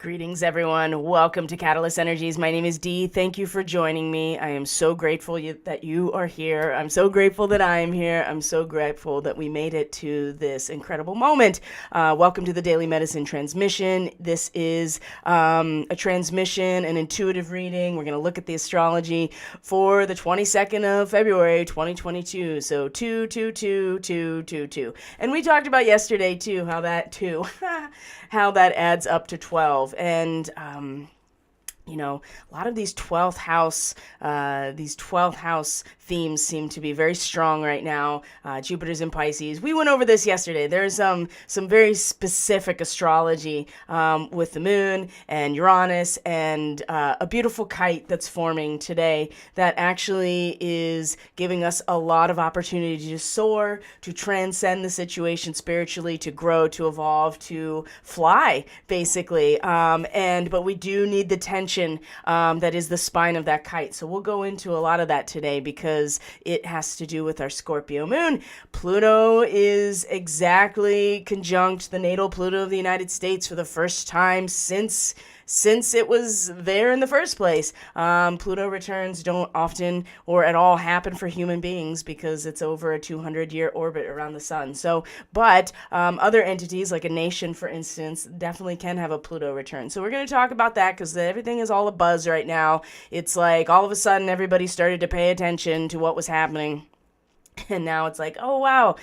Greetings, everyone. Welcome to Catalyst Energies. My name is Dee. Thank you for joining me. I am so grateful that you are here. I'm so grateful that I am here. I'm so grateful that we made it to this incredible moment. Welcome to the Daily Medicine Transmission. This is a transmission, an intuitive reading. We're going to look at the astrology for the 22nd of February, 2022. So 2222222. And we talked about yesterday, too, how that adds up to 12. And, a lot of these 12th house themes seem to be very strong right now. Jupiter's in Pisces. We went over this yesterday. There's some very specific astrology with the moon and Uranus and a beautiful kite that's forming today that actually is giving us a lot of opportunity to soar, to transcend the situation spiritually, to grow, to evolve, to fly, basically. But we do need the tension that is the spine of that kite. So we'll go into a lot of that today because it has to do with our Scorpio moon. Pluto is exactly conjunct the natal Pluto of the United States for the first time since it was there in the first place. Pluto returns don't often or at all happen for human beings because it's over a 200-year orbit around the sun. But other entities like a nation, for instance, definitely can have a Pluto return. So we're going to talk about that because everything is all a buzz right now. It's like all of a sudden everybody started to pay attention to what was happening. And now it's like, oh, wow,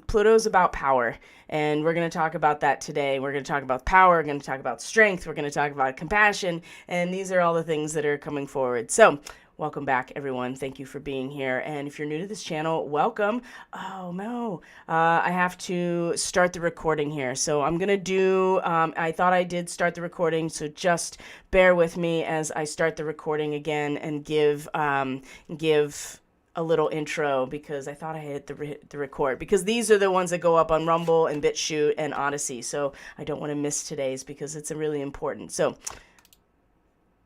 Pluto's about power. And we're going to talk about that today. We're going to talk about power. We're going to talk about strength. We're going to talk about compassion. And these are all the things that are coming forward. So welcome back, everyone. Thank you for being here. And if you're new to this channel, welcome. Oh, no. I have to start the recording here. So I'm going to do, I thought I did start the recording. So just bear with me as I start the recording again and give a little intro because I thought I hit the record because these are the ones that go up on Rumble and BitChute and Odyssey. So I don't want to miss today's because it's really important. So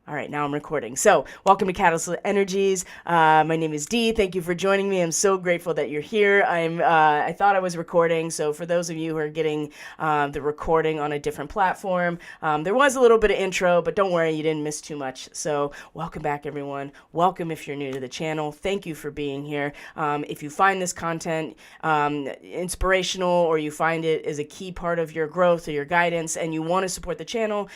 all right, now I'm recording. So welcome to Catalyst Energies. My name is Dee. Thank you for joining me. I'm so grateful that you're here. I thought I was recording. So for those of you who are getting the recording on a different platform, there was a little bit of intro, but don't worry, you didn't miss too much. So welcome back, everyone. Welcome if you're new to the channel. Thank you for being here. If you find this content inspirational or you find it as a key part of your growth or your guidance and you want to support the channel,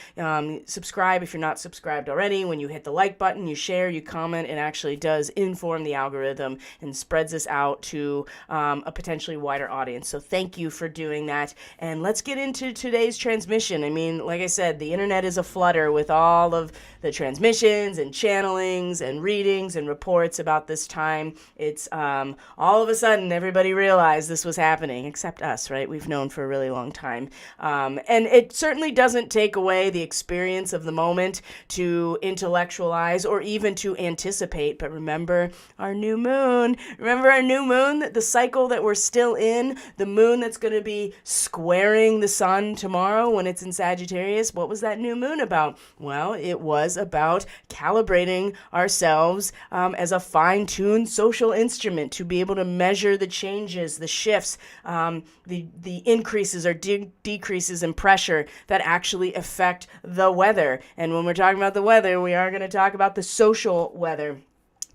subscribe if you're not subscribed already. When you hit the like button, you share, you comment, it actually does inform the algorithm and spreads us out to a potentially wider audience. So thank you for doing that. And let's get into today's transmission. I mean, like I said, the internet is aflutter with all of the transmissions and channelings and readings and reports about this time. It's all of a sudden everybody realized this was happening, except us, right? We've known for a really long time. And it certainly doesn't take away the experience of the moment to intellectualize or even to anticipate. But remember our new moon, the cycle that we're still in, the moon that's going to be squaring the sun tomorrow when it's in Sagittarius. What was that new moon about? Well, it was about calibrating ourselves as a fine-tuned social instrument to be able to measure the changes, the shifts, the increases or decreases in pressure that actually affect the weather. And when we're talking about the weather, we are going to talk about the social weather.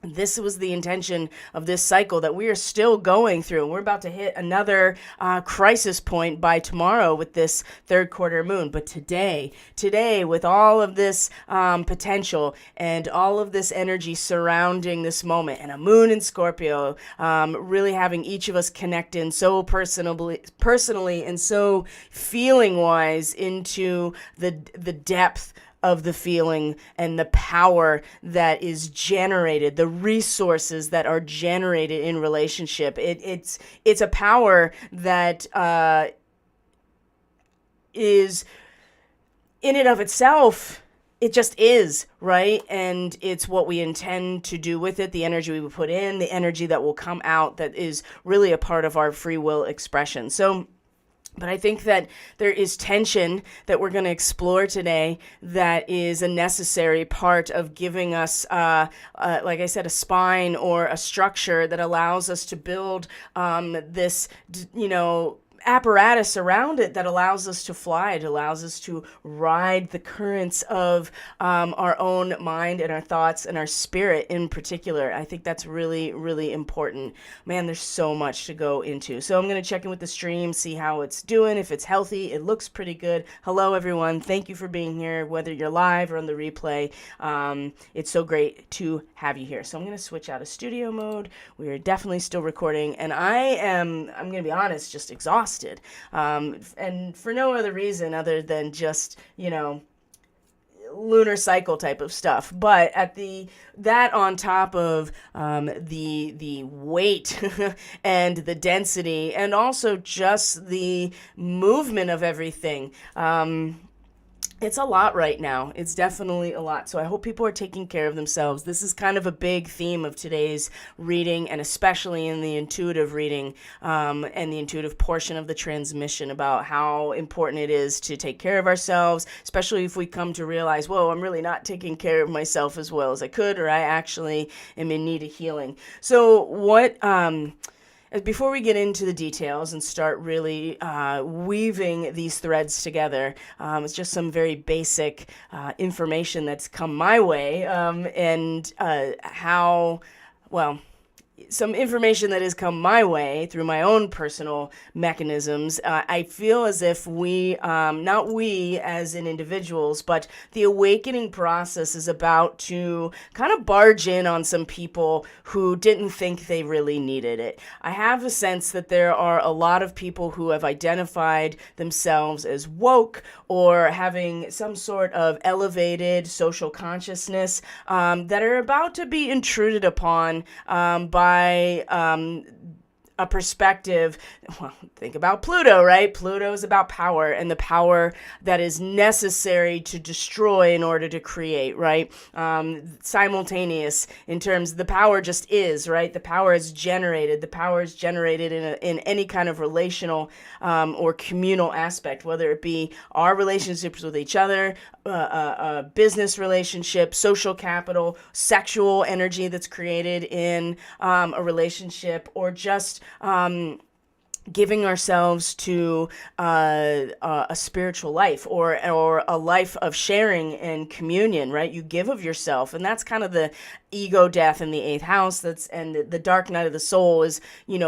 This was the intention of this cycle that we are still going through. We're about to hit another crisis point by tomorrow with this third quarter moon. But today, with all of this potential and all of this energy surrounding this moment, and a moon in Scorpio, really having each of us connect in so personally and so feeling-wise into the depth of the feeling and the power that is generated, the resources that are generated in relationship. It's a power that is in and of itself. It just is, right? And it's what we intend to do with it, the energy we put in, the energy that will come out that is really a part of our free will expression. But I think that there is tension that we're going to explore today that is a necessary part of giving us, like I said, a spine or a structure that allows us to build this, apparatus around it that allows us to fly. It allows us to ride the currents of our own mind and our thoughts and our spirit in particular. I think that's really, really important. Man, there's so much to go into. So I'm going to check in with the stream, see how it's doing, if it's healthy. It looks pretty good. Hello, everyone. Thank you for being here, whether you're live or on the replay. It's so great to have you here. So I'm going to switch out of studio mode. We are definitely still recording, and I'm going to be honest, just exhausted. And for no other reason other than just, lunar cycle type of stuff. But that on top of the weight and the density, and also just the movement of everything. It's a lot right now. It's definitely a lot. So I hope people are taking care of themselves. This is kind of a big theme of today's reading, and especially in the intuitive reading and the intuitive portion of the transmission, about how important it is to take care of ourselves, especially if we come to realize, whoa, I'm really not taking care of myself as well as I could, or I actually am in need of healing. So before we get into the details and start really weaving these threads together, it's just some very basic information that's come my way, some information that has come my way through my own personal mechanisms. I feel as if not we as in individuals, but the awakening process is about to kind of barge in on some people who didn't think they really needed it. I have a sense that there are a lot of people who have identified themselves as woke or having some sort of elevated social consciousness that are about to be intruded upon by a perspective. Well, think about Pluto, right? Pluto is about power, and the power that is necessary to destroy in order to create, right? Simultaneous in terms, the power just is, right? The power is generated. The power is generated in any kind of relational or communal aspect, whether it be our relationships with each other, business relationships, social capital, sexual energy that's created in a relationship, or just giving ourselves to a spiritual life or a life of sharing and communion, right? You give of yourself, and that's kind of the ego death in the 8th house. And the dark night of the soul is,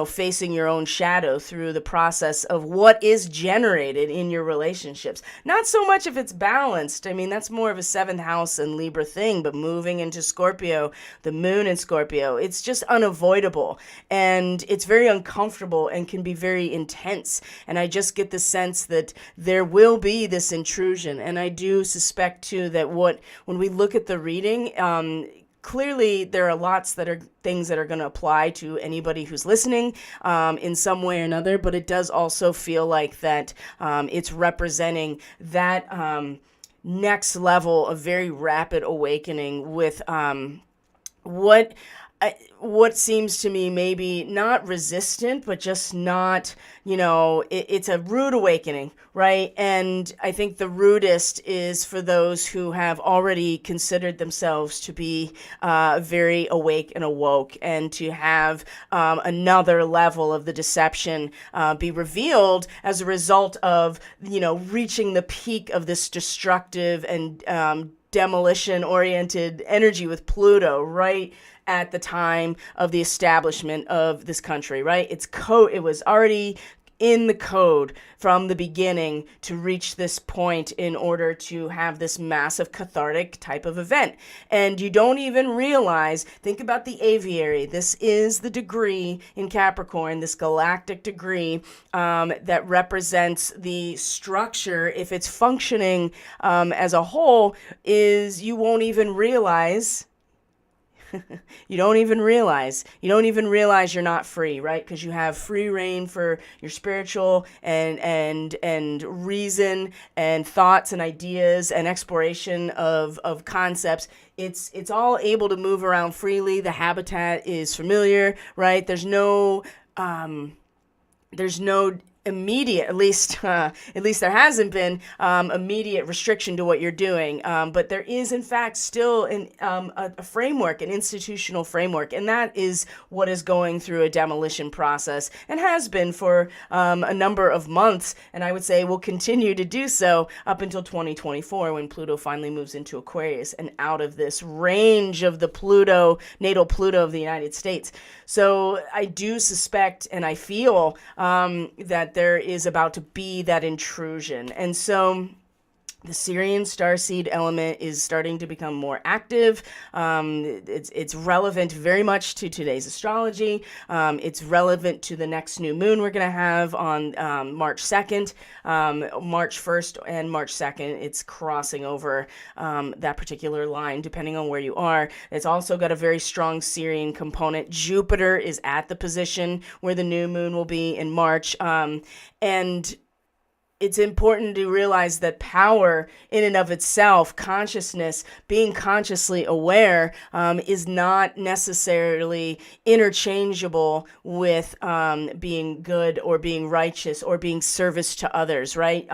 facing your own shadow through the process of what is generated in your relationships. Not so much if it's balanced. I mean, that's more of a 7th house and Libra thing, but moving into Scorpio, the moon in Scorpio, it's just unavoidable, and it's very uncomfortable and can be very intense. And I just get the sense that there will be this intrusion. And I do suspect too that when we look at the reading, clearly there are lots that are things that are going to apply to anybody who's listening in some way or another, but it does also feel like that it's representing that next level of very rapid awakening with what seems to me maybe not resistant, but just not, it's a rude awakening, right? And I think the rudest is for those who have already considered themselves to be very awake and awoke, and to have another level of the deception be revealed as a result of, reaching the peak of this destructive and demolition-oriented energy with Pluto, right at the time of the establishment of this country, right? It was already in the code from the beginning to reach this point in order to have this massive cathartic type of event. And you don't even realize, think about the aviary. This is the degree in Capricorn, this galactic degree that represents the structure. If it's functioning as a whole, you won't even realize you don't even realize you're not free, right? Because you have free reign for your spiritual and reason and thoughts and ideas and exploration of concepts. It's all able to move around freely. The habitat is familiar, right? There's no immediate, at least there hasn't been immediate restriction to what you're doing, but there is in fact still a framework, an institutional framework, and that is what is going through a demolition process and has been for a number of months, and I would say will continue to do so up until 2024 when Pluto finally moves into Aquarius and out of this range of the natal Pluto of the United States. So I do suspect and I feel that there is about to be that intrusion. And so the SIRIAN starseed element is starting to become more active. It's relevant very much to today's astrology. It's relevant to the next new moon we're going to have on March 2nd, March 1st and March 2nd. It's crossing over that particular line depending on where you are. It's also got a very strong SIRIAN component. Jupiter is at the position where the new moon will be in March. And it's important to realize that power in and of itself, consciousness, being consciously aware, is not necessarily interchangeable with being good or being righteous or being service to others, right?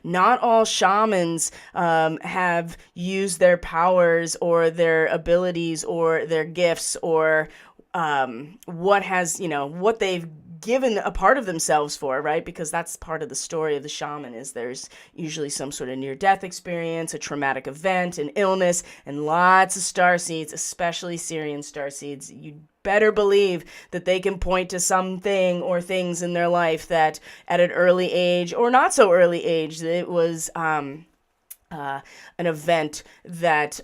Not all shamans have used their powers or their abilities or their gifts or what they've given a part of themselves for, right? Because that's part of the story of the shaman is there's usually some sort of near-death experience, a traumatic event, an illness, and lots of starseeds, especially SIRIAN starseeds. You better believe that they can point to something or things in their life that at an early age or not so early age, it was an event that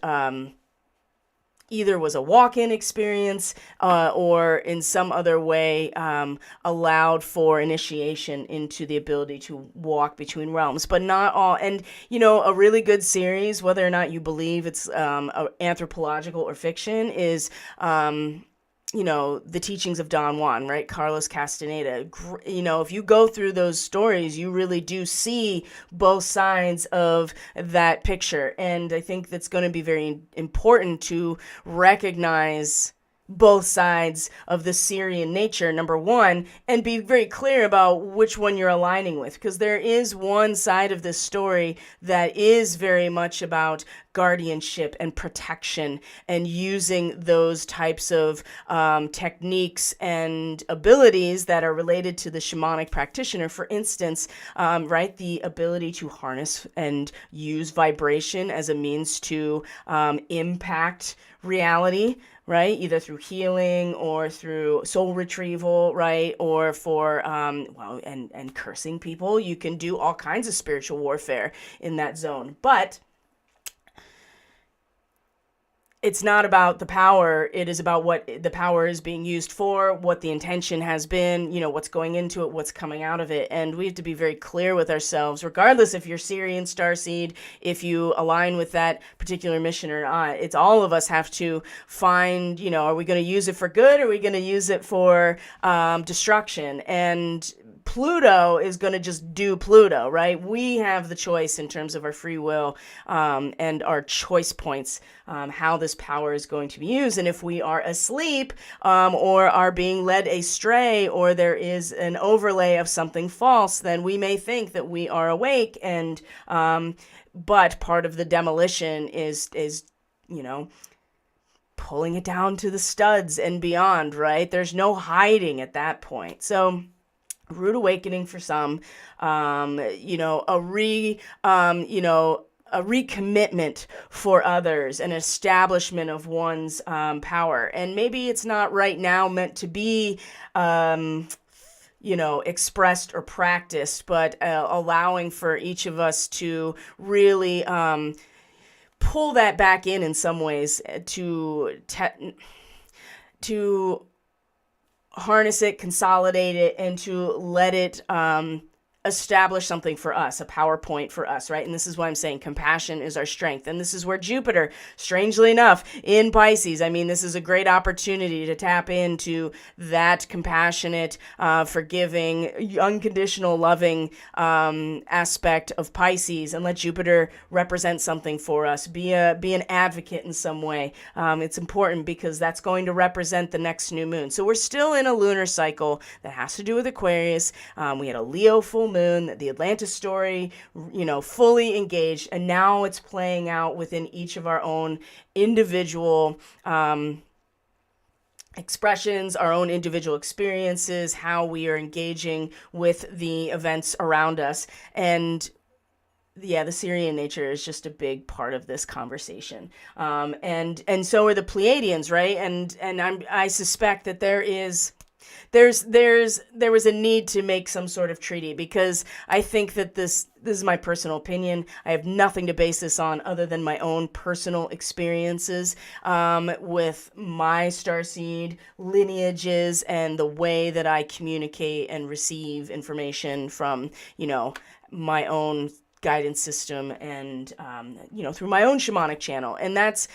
either was a walk-in experience or in some other way allowed for initiation into the ability to walk between realms, but not all. And, a really good series, whether or not you believe it's anthropological or fiction, is the teachings of Don Juan, right? Carlos Castaneda. If you go through those stories, you really do see both sides of that picture. And I think that's going to be very important to recognize both sides of the SIRIAN nature, number one, and be very clear about which one you're aligning with. Because there is one side of this story that is very much about guardianship and protection and using those types of techniques and abilities that are related to the shamanic practitioner. For instance, right, the ability to harness and use vibration as a means to impact reality, right? Either through healing or through soul retrieval, right? Or for, and cursing people. You can do all kinds of spiritual warfare in that zone. But it's not about the power. It is about what the power is being used for, what the intention has been, what's going into it, what's coming out of it. And we have to be very clear with ourselves, regardless if you're SIRIAN starseed, if you align with that particular mission or not. It's all of us have to find, are we going to use it for good? Or are we going to use it for destruction? And Pluto is going to just do Pluto, right? We have the choice in terms of our free will and our choice points, how this power is going to be used. And if we are asleep or are being led astray, or there is an overlay of something false, then we may think that we are awake. And but part of the demolition is pulling it down to the studs and beyond, right? There's no hiding at that point. So rude awakening for some, a recommitment for others, an establishment of one's power. And maybe it's not right now meant to be, expressed or practiced, but allowing for each of us to really pull that back in some ways to harness it, consolidate it, and to let it establish something for us, a PowerPoint for us, right? And this is why I'm saying compassion is our strength. And this is where Jupiter, strangely enough, in Pisces, I mean, this is a great opportunity to tap into that compassionate, forgiving, unconditional loving aspect of Pisces, and let Jupiter represent something for us. Be an advocate in some way. It's important because that's going to represent the next new moon. So we're still in a lunar cycle that has to do with Aquarius. We had a Leo full moon, the Atlantis story, fully engaged, and now it's playing out within each of our own individual expressions, our own individual experiences, how we are engaging with the events around us. And yeah, the SIRIAN nature is just a big part of this conversation. And so are the Pleiadians, right? And I suspect that there was a need to make some sort of treaty, because I think that this is my personal opinion. I have nothing to base this on other than my own personal experiences with my starseed lineages and the way that I communicate and receive information from, my own guidance system and, through my own shamanic channel. And that's,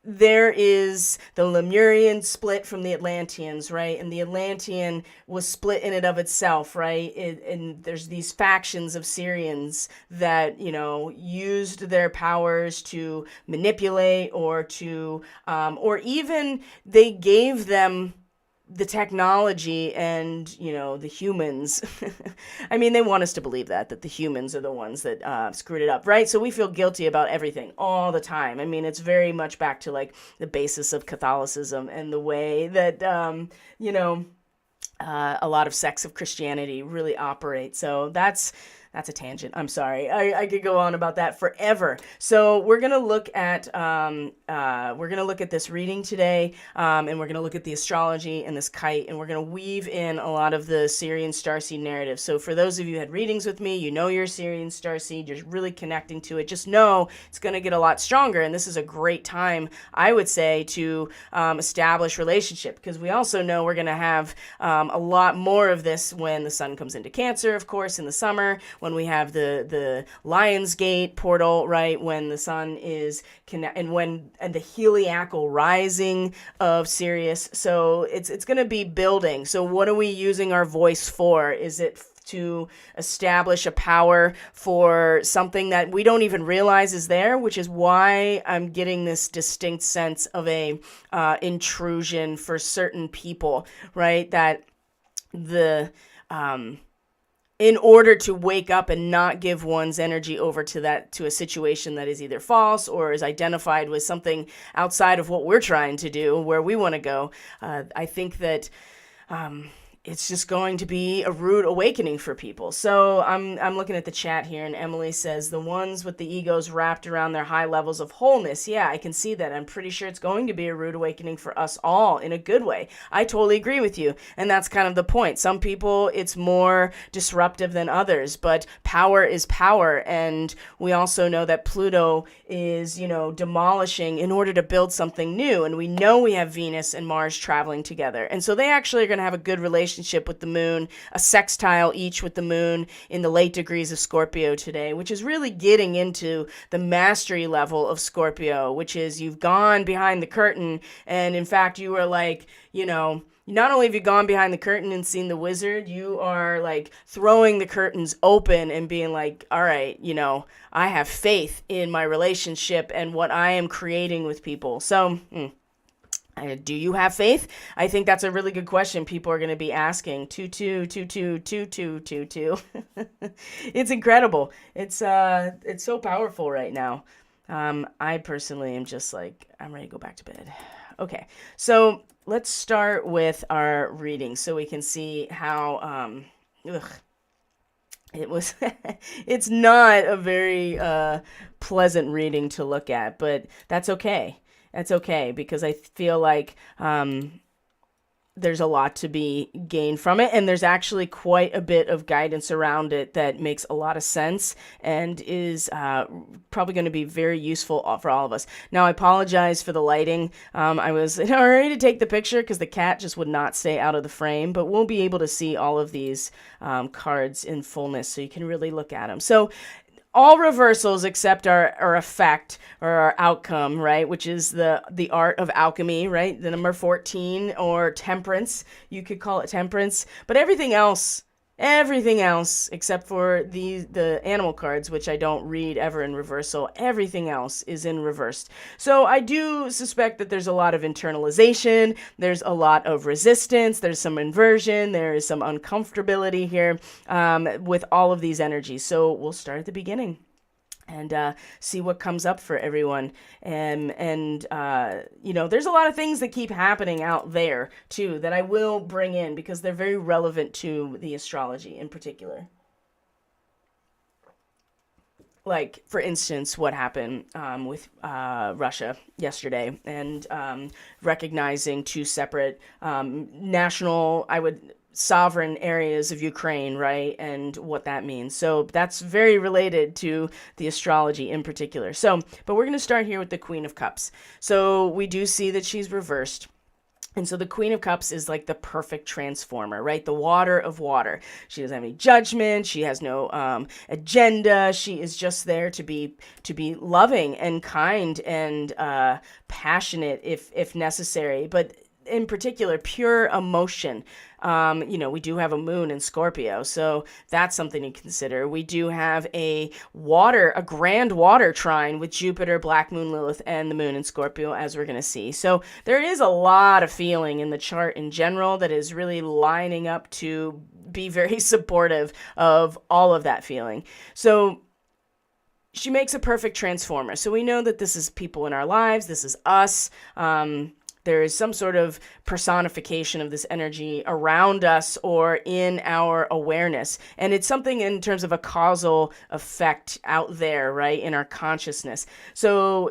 there is the Lemurian split from the Atlanteans, right? And the Atlantean was split in and of itself, right? And there's these factions of Syrians that, used their powers to manipulate or to, or even they gave them the technology and, the humans. I mean, they want us to believe that the humans are the ones that screwed it up, right? So we feel guilty about everything all the time. I mean, it's very much back to like the basis of Catholicism and the way that, a lot of sects of Christianity really operate. So that's a tangent. I'm sorry. I could go on about that forever. So we're gonna look at this reading today, and we're gonna look at the astrology and this kite, and we're gonna weave in a lot of the SIRIAN starseed narrative. So for those of you who had readings with me, you're SIRIAN starseed. You're really connecting to it. Just know it's gonna get a lot stronger, and this is a great time, I would say, to establish relationship, because we also know we're gonna have a lot more of this when the sun comes into Cancer, of course, in the summer. When we have the Lionsgate portal, right, when the sun is and the heliacal rising of Sirius. So it's going to be building. So what are we using our voice for? Is it to establish a power for something that we don't even realize is there, which is why I'm getting this distinct sense of a intrusion for certain people, right? That in order to wake up and not give one's energy over to a situation that is either false or is identified with something outside of what we're trying to do, where we want to go, I think that it's just going to be a rude awakening for people. So I'm looking at the chat here, and Emily says, the ones with the egos wrapped around their high levels of wholeness. Yeah, I can see that. I'm pretty sure it's going to be a rude awakening for us all in a good way. I totally agree with you. And that's kind of the point. Some people, it's more disruptive than others, but power is power. And we also know that Pluto is, demolishing in order to build something new. And we know we have Venus and Mars traveling together. And so they actually are going to have a good relationship with the moon, a sextile each with the moon in the late degrees of Scorpio today, which is really getting into the mastery level of Scorpio, which is you've gone behind the curtain, and in fact you are like, not only have you gone behind the curtain and seen the wizard, you are like throwing the curtains open and being like, all right, I have faith in my relationship and what I am creating with people. So, do you have faith? I think that's a really good question people are going to be asking. 22222222. It's incredible. It's so powerful right now. I personally am just like, I'm ready to go back to bed. Okay, so let's start with our reading so we can see how it was. It's not a very pleasant reading to look at, but that's okay. That's okay, because I feel like there's a lot to be gained from it, and there's actually quite a bit of guidance around it that makes a lot of sense and is probably going to be very useful for all of us. Now, I apologize for the lighting. I was ready to take the picture because the cat just would not stay out of the frame, but we'll be able to see all of these cards in fullness, so you can really look at them. So all reversals except our effect or our outcome, right? Which is the art of alchemy, right? The number 14, or temperance. You could call it temperance. But everything else except for the animal cards, which I don't read ever in reversal, everything else is in reversed. So I do suspect that there's a lot of internalization, there's a lot of resistance, there's some inversion, there is some uncomfortability here with all of these energies. So we'll start at the beginning and see what comes up for everyone. And there's a lot of things that keep happening out there, too, that I will bring in because they're very relevant to the astrology in particular. Like, for instance, what happened with Russia yesterday, and recognizing two separate sovereign areas of Ukraine, right? And what that means. So that's very related to the astrology in particular. So, but we're going to start here with the Queen of Cups. So we do see that she's reversed. And so the Queen of Cups is like the perfect transformer, right? The water of water. She doesn't have any judgment. She has no agenda. She is just there to be loving and kind and passionate if necessary. But in particular, pure emotion. We do have a moon in Scorpio, so that's something to consider. We do have a grand water trine with Jupiter, Black Moon, Lilith, and the moon in Scorpio, as we're going to see. So there is a lot of feeling in the chart in general that is really lining up to be very supportive of all of that feeling. So she makes a perfect transformer. So we know that this is people in our lives. This is us. There is some sort of personification of this energy around us or in our awareness. And it's something in terms of a causal effect out there, right, in our consciousness. So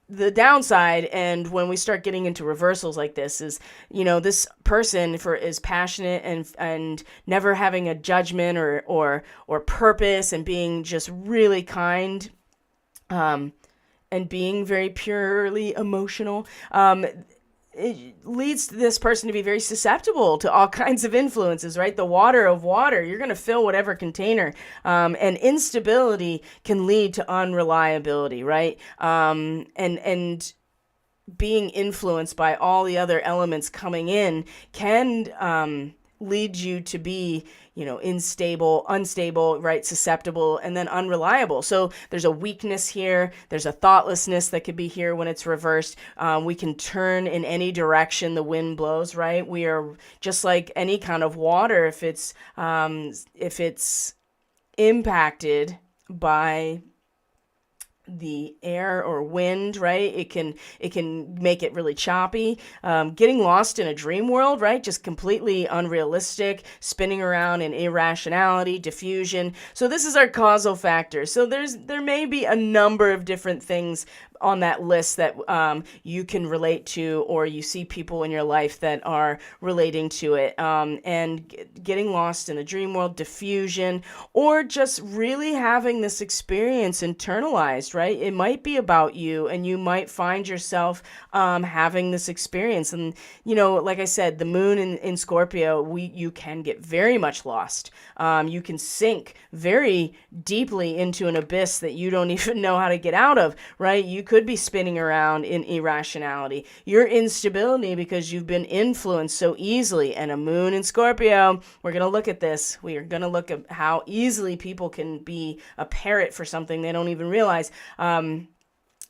the downside, and when we start getting into reversals like this, is, this person is passionate and never having a judgment or purpose, and being just really kind, and being very purely emotional, it leads this person to be very susceptible to all kinds of influences, right? The water of water, you're going to fill whatever container, and instability can lead to unreliability, right? And being influenced by all the other elements coming in can lead you to be, unstable, right, susceptible, and then unreliable. So there's a weakness here. There's a thoughtlessness that could be here when it's reversed. We can turn in any direction the wind blows, right? We are just like any kind of water. If it's impacted by the air or wind, right, it can make it really choppy. Getting lost in a dream world, right, just completely unrealistic, spinning around in irrationality, diffusion. So this is our causal factor. So there may be a number of different things on that list that you can relate to, or you see people in your life that are relating to it, and getting lost in the dream world, diffusion, or just really having this experience internalized, right? It might be about you, and you might find yourself having this experience. And, like I said, the moon in Scorpio, you can get very much lost. You can sink very deeply into an abyss that you don't even know how to get out of, right? You could be spinning around in irrationality. Your instability because you've been influenced so easily. And a moon in Scorpio, we're going to look at this. We are going to look at how easily people can be a parrot for something they don't even realize.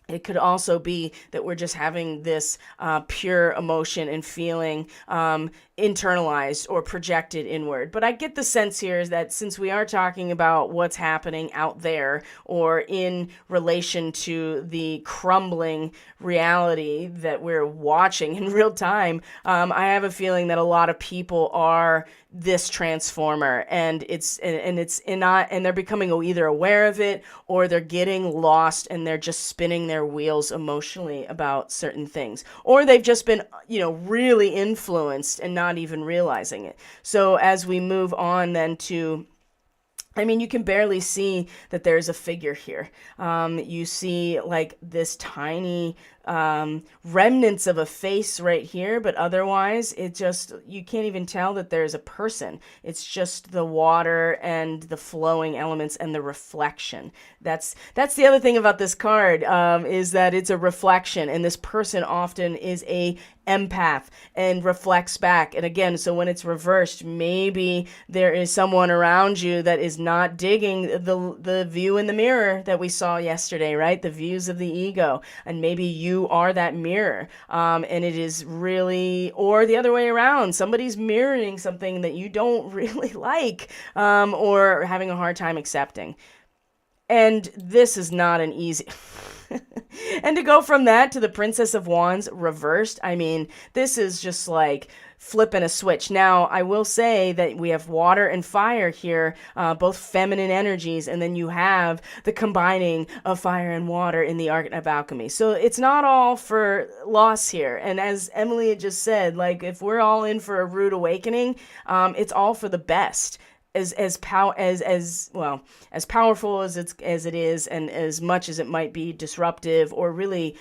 It could also be that we're just having this pure emotion and feeling internalized or projected inward. But I get the sense here is that since we are talking about what's happening out there or in relation to the crumbling reality that we're watching in real time, I have a feeling that a lot of people are this transformer, and they're becoming either aware of it or they're getting lost and they're just spinning their wheels emotionally about certain things, or they've just been really influenced and not even realizing it. So as we move on then to, you can barely see that there's a figure here. You see like this tiny remnants of a face right here, but otherwise you can't even tell that there's a person. It's just the water and the flowing elements and the reflection. That's the other thing about this card, is that it's a reflection, and this person often is a empath and reflects back. And again, so when it's reversed, maybe there is someone around you that is not digging the view in the mirror that we saw yesterday, right? The views of the ego. And maybe you are that mirror. And it is really, or the other way around, somebody's mirroring something that you don't really like, or having a hard time accepting. And this is not an easy... And to go from that to the Princess of Wands reversed, this is just like flipping a switch. Now, I will say that we have water and fire here, both feminine energies, and then you have the combining of fire and water in the art of alchemy. So it's not all for loss here. And as Emily had just said, like if we're all in for a rude awakening, it's all for the best. As powerful as it is, and as much as it might be disruptive or really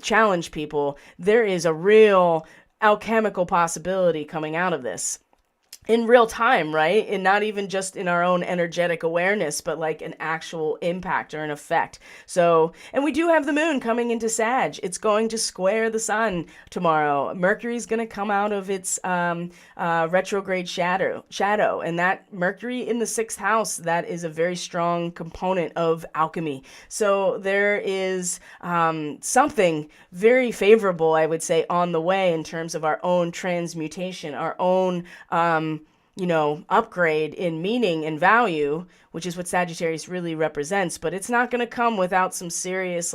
challenge people, there is a real alchemical possibility coming out of this in real time, right? And not even just in our own energetic awareness, but like an actual impact or an effect. So, and we do have the moon coming into Sag. It's going to square the sun tomorrow. Mercury's going to come out of its retrograde shadow. And that Mercury in the 6th house, that is a very strong component of alchemy. So there is something very favorable, I would say, on the way in terms of our own transmutation, our own upgrade in meaning and value, which is what Sagittarius really represents. But it's not going to come without some serious,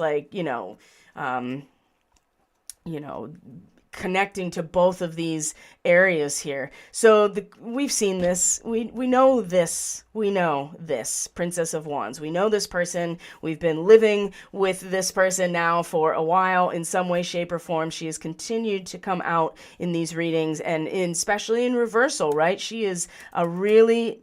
connecting to both of these areas here. So we've seen this. We know this. We know this Princess of Wands. We know this person. We've been living with this person now for a while in some way, shape, or form. She has continued to come out in these readings, and especially in reversal, right? She's a really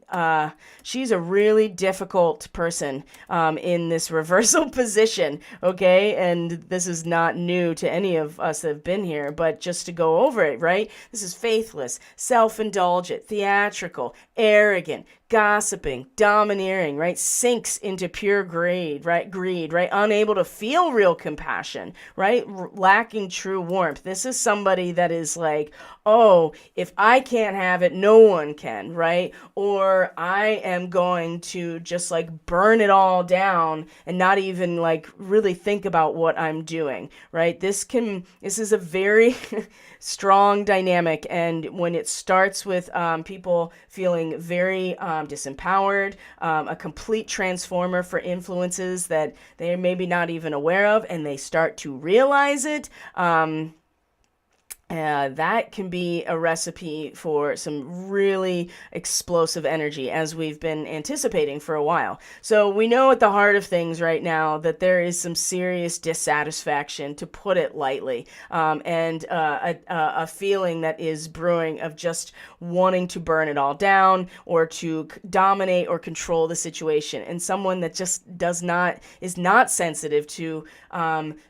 difficult person in this reversal position, okay? And this is not new to any of us that have been here, but just to go over it, right? This is faithless, self-indulgent, theatrical, arrogant, gossiping, domineering, right? Sinks into pure greed, right? Unable to feel real compassion, right? Lacking true warmth. This is somebody that is like, oh, if I can't have it, no one can, right? Or I am going to just like burn it all down and not even like really think about what I'm doing, right? This is a very strong dynamic. And when it starts with people feeling very disempowered, a complete transformer for influences that they're maybe not even aware of, and they start to realize it, that can be a recipe for some really explosive energy, as we've been anticipating for a while. So we know at the heart of things right now that there is some serious dissatisfaction, to put it lightly, and a feeling that is brewing of just wanting to burn it all down or to dominate or control the situation. And someone that just is not sensitive to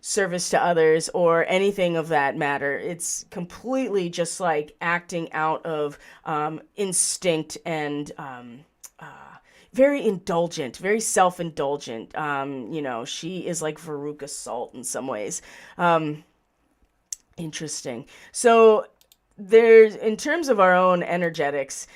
service to others or anything of that matter. It's completely just like acting out of instinct and very indulgent, very self-indulgent. She is like Veruca Salt in some ways. Interesting. So in terms of our own energetics,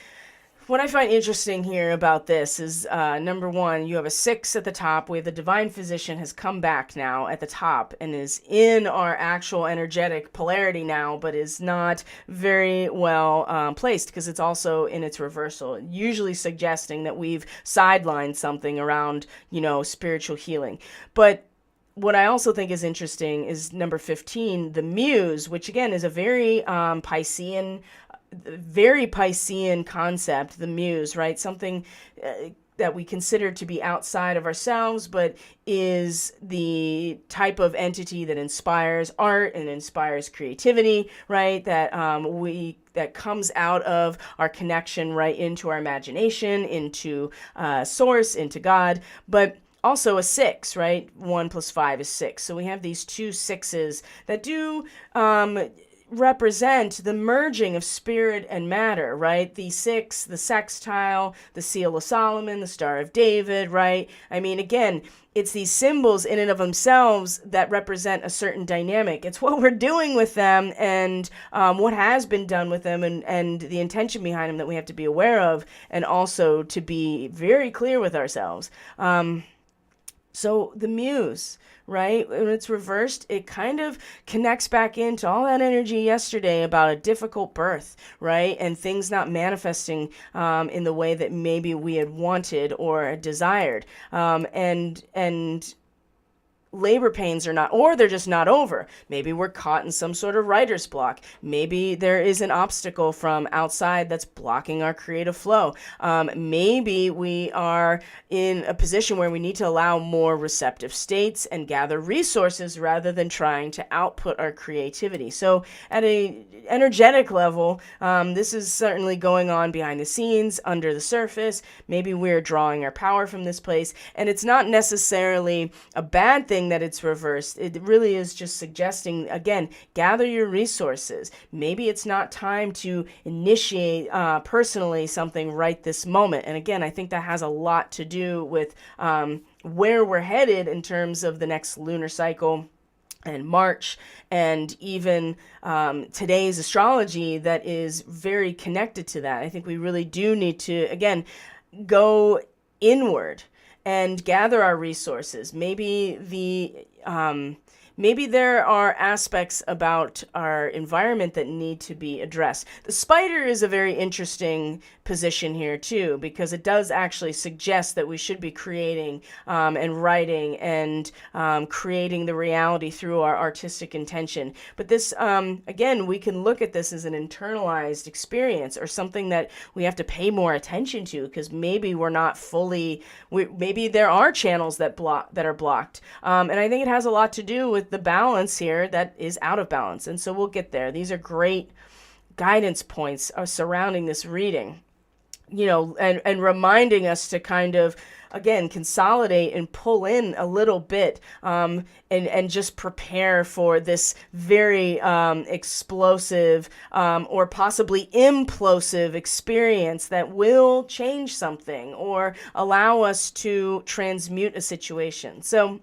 what I find interesting here about this is, number one, you have a 6 at the top. We have the divine physician has come back now at the top and is in our actual energetic polarity now, but is not very well placed because it's also in its reversal, usually suggesting that we've sidelined something around, spiritual healing. But what I also think is interesting is number 15, the Muse, which again is a very Piscean concept, the Muse, right? Something that we consider to be outside of ourselves, but is the type of entity that inspires art and inspires creativity, right? That comes out of our connection right into our imagination, into source, into God, but also a 6, right? 1 + 5 is 6. So we have these two 6s that do represent the merging of spirit and matter, right? The 6, the sextile, the seal of Solomon, the Star of David, right? I mean, again, it's these symbols in and of themselves that represent a certain dynamic. It's what we're doing with them and what has been done with them and the intention behind them that we have to be aware of, and also to be very clear with ourselves. So the Muse, right? When it's reversed, it kind of connects back into all that energy yesterday about a difficult birth, right? And things not manifesting in the way that maybe we had wanted or desired. And labor pains are not, or they're just not over. Maybe we're caught in some sort of writer's block. Maybe there is an obstacle from outside that's blocking our creative flow. Maybe we are in a position where we need to allow more receptive states and gather resources rather than trying to output our creativity. So at a energetic level, this is certainly going on behind the scenes, under the surface. Maybe we're drawing our power from this place, and it's not necessarily a bad thing that it's reversed. It really is just suggesting, again, gather your resources. Maybe it's not time to initiate personally something right this moment. And again, I think that has a lot to do with where we're headed in terms of the next lunar cycle and March, and even today's astrology that is very connected to that. I think we really do need to, again, go inward and gather our resources. Maybe there are aspects about our environment that need to be addressed. The spider is a very interesting position here too, because it does actually suggest that we should be creating and writing and creating the reality through our artistic intention. But this, again, we can look at this as an internalized experience or something that we have to pay more attention to, because maybe we're not fully, maybe there are channels that are blocked. And I think it has a lot to do with the balance here that is out of balance. And so we'll get there. These are great guidance points surrounding this reading, and reminding us to kind of, again, consolidate and pull in a little bit and just prepare for this very explosive or possibly implosive experience that will change something or allow us to transmute a situation. So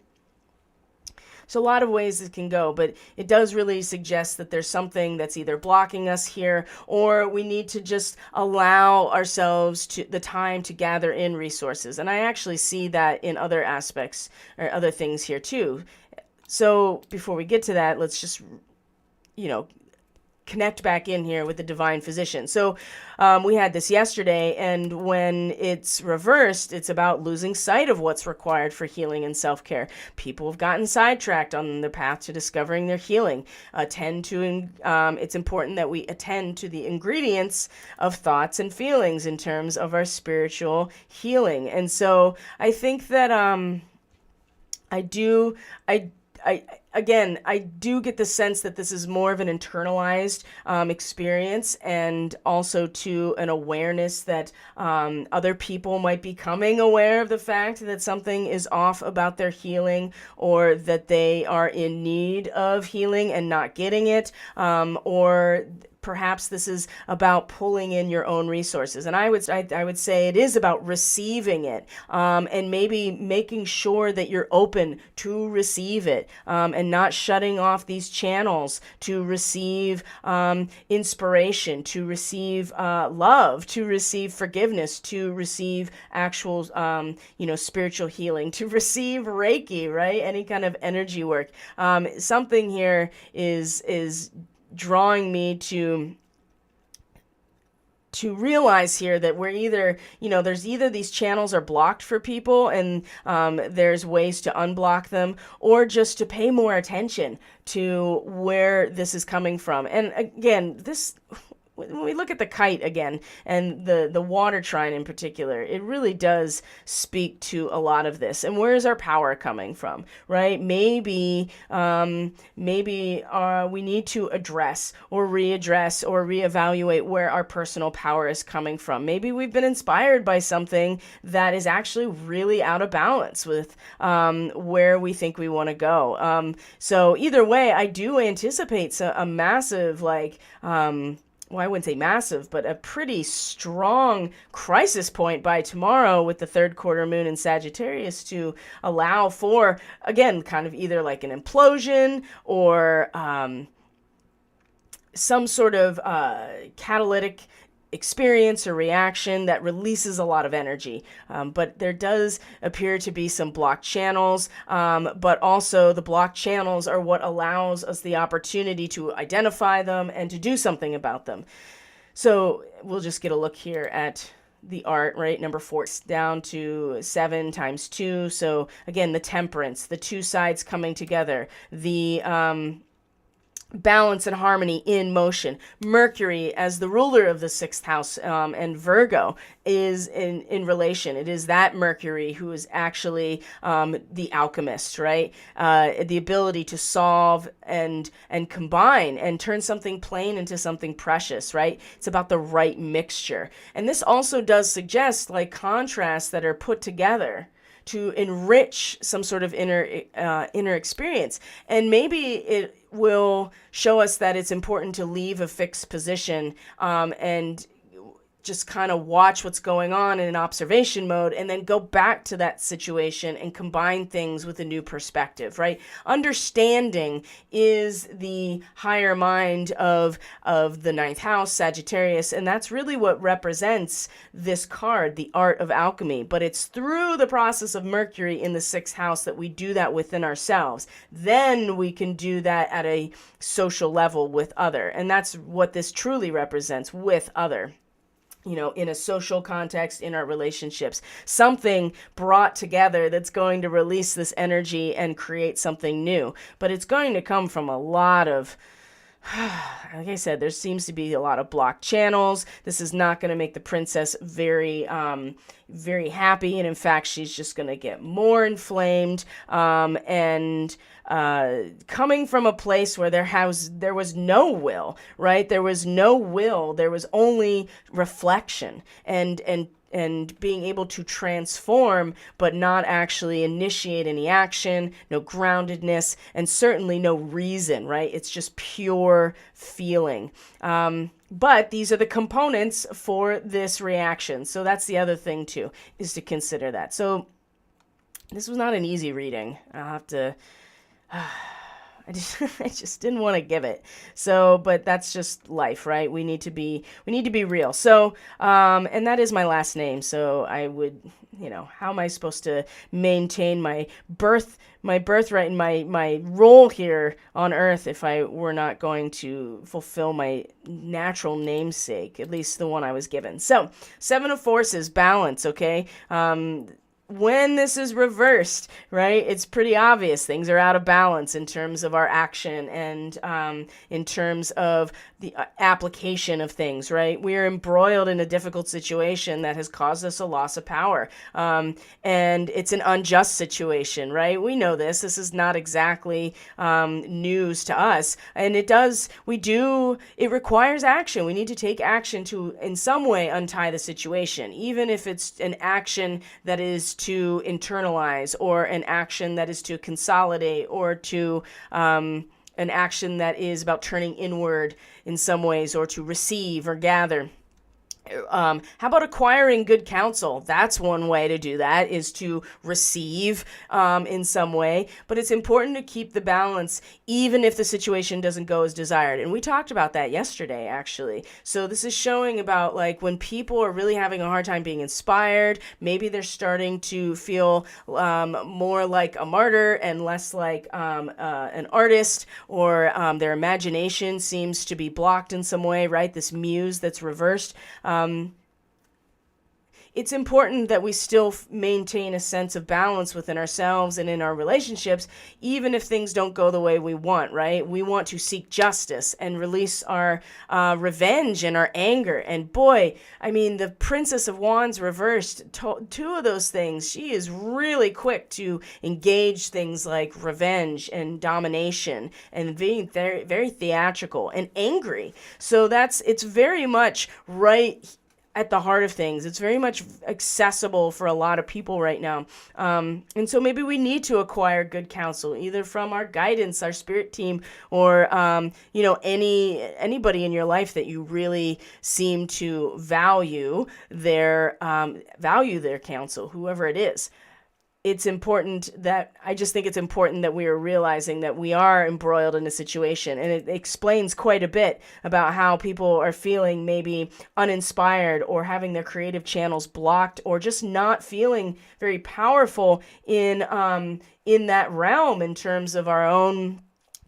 a lot of ways it can go, but it does really suggest that there's something that's either blocking us here, or we need to just allow ourselves the time to gather in resources. And I actually see that in other aspects or other things here too. So before we get to that, let's just, connect back in here with the divine physician. So we had this yesterday, and when it's reversed, it's about losing sight of what's required for healing and self-care. People have gotten sidetracked on the path to discovering their healing. It's important that we attend to the ingredients of thoughts and feelings in terms of our spiritual healing. And so I think that I do get the sense that this is more of an internalized experience, and also to an awareness that other people might be becoming aware of the fact that something is off about their healing, or that they are in need of healing and not getting it, or perhaps this is about pulling in your own resources. And I would say it is about receiving it, and maybe making sure that you're open to receive it, and not shutting off these channels to receive inspiration, to receive love, to receive forgiveness, to receive actual spiritual healing, to receive Reiki, right? Any kind of energy work. Something here is drawing me to realize here that we're either, there's either these channels are blocked for people, and there's ways to unblock them, or just to pay more attention to where this is coming from. And again, when we look at the kite again, and the water trine in particular, it really does speak to a lot of this. And where is our power coming from, right? Maybe we need to address or readdress or reevaluate where our personal power is coming from. Maybe we've been inspired by something that is actually really out of balance with where we think we want to go. So either way, I do anticipate a massive, well, I wouldn't say massive, but a pretty strong crisis point by tomorrow with the third quarter moon in Sagittarius, to allow for, again, kind of either like an implosion or some sort of catalytic experience or reaction that releases a lot of energy. But there does appear to be some blocked channels, but also the blocked channels are what allows us the opportunity to identify them and to do something about them. So we'll just get a look here at the art, right? Number 4 down to 7 times 2. So again, the temperance, the two sides coming together, the balance and harmony in motion. Mercury, as the ruler of the 6th house, and Virgo is in relation. It is that Mercury who is actually the alchemist, right? The ability to solve and combine and turn something plain into something precious, right? It's about the right mixture. And this also does suggest contrasts that are put together to enrich some sort of inner experience. And maybe it will show us that it's important to leave a fixed position, and just kind of watch what's going on in an observation mode, and then go back to that situation and combine things with a new perspective, right? Understanding is the higher mind of the 9th house, Sagittarius, and that's really what represents this card, the art of alchemy. But it's through the process of Mercury in the 6th house that we do that within ourselves. Then we can do that at a social level with other, and that's what this truly represents, with other. In a social context, in our relationships, something brought together that's going to release this energy and create something new. But it's going to come from a lot of, like I said, there seems to be a lot of blocked channels. This is not going to make the princess very happy. And in fact, she's just going to get more inflamed, and coming from a place where there was no will, right? There was no will. There was only reflection and being able to transform, but not actually initiate any action, no groundedness, and certainly no reason, right? It's just pure feeling. But these are the components for this reaction. So that's the other thing too, is to consider that. So this was not an easy reading. I'll have to, I just didn't want to give it. So, but that's just life, right? We need to be real. So, and that is my last name. So I would, how am I supposed to maintain my birthright and my role here on earth if I were not going to fulfill my natural namesake, at least the one I was given. So 7 of Forces, balance. Okay. When this is reversed, right, it's pretty obvious things are out of balance in terms of our action and in terms of the application of things, right? We are embroiled in a difficult situation that has caused us a loss of power. And it's an unjust situation, right? We know this. This is not exactly news to us. And it requires action. We need to take action to, in some way, untie the situation, even if it's an action that is to internalize, or an action that is to consolidate, or to an action that is about turning inward in some ways, or to receive or gather. How about acquiring good counsel? That's one way to do that, is to receive in some way. But it's important to keep the balance, even if the situation doesn't go as desired. And we talked about that yesterday, actually. So this is showing about like when people are really having a hard time being inspired, maybe they're starting to feel more like a martyr and less like an artist, or their imagination seems to be blocked in some way, right? This muse that's reversed. It's important that we still maintain a sense of balance within ourselves and in our relationships, even if things don't go the way we want, right? We want to seek justice and release our revenge and our anger. And boy, I mean, the Princess of Wands reversed, two of those things. She is really quick to engage things like revenge and domination and being very, very theatrical and angry. So it's very much right at the heart of things. It's very much accessible for a lot of people right now. And so maybe we need to acquire good counsel, either from our guidance, our spirit team, or, anybody in your life that you really seem to value their counsel, whoever it is. It's important that, I just think it's important that we are realizing that we are embroiled in a situation. And it explains quite a bit about how people are feeling maybe uninspired, or having their creative channels blocked, or just not feeling very powerful in that realm in terms of our own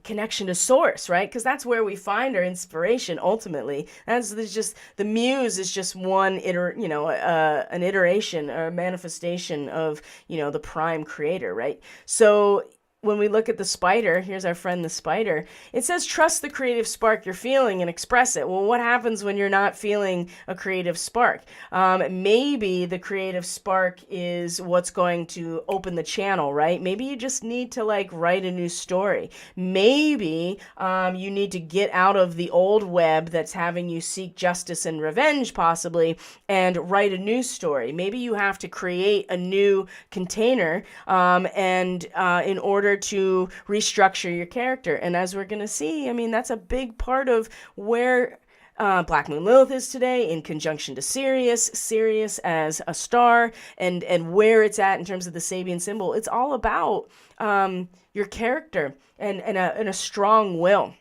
connection to source, right? Because that's where we find our inspiration ultimately. There's just, the muse is just one an iteration or a manifestation of the prime creator, right? So when we look at the spider, here's our friend the spider, it says trust the creative spark you're feeling and express it. Well, what happens when you're not feeling a creative spark? Maybe the creative spark is what's going to open the channel, right? Maybe you just need to write a new story. Maybe you need to get out of the old web that's having you seek justice and revenge possibly, and write a new story. Maybe you have to create a new container in order to restructure your character. And as we're going to see, I mean, that's a big part of where Black Moon Lilith is today, in conjunction to Sirius as a star, and where it's at in terms of the Sabian symbol. It's all about your character and a strong will.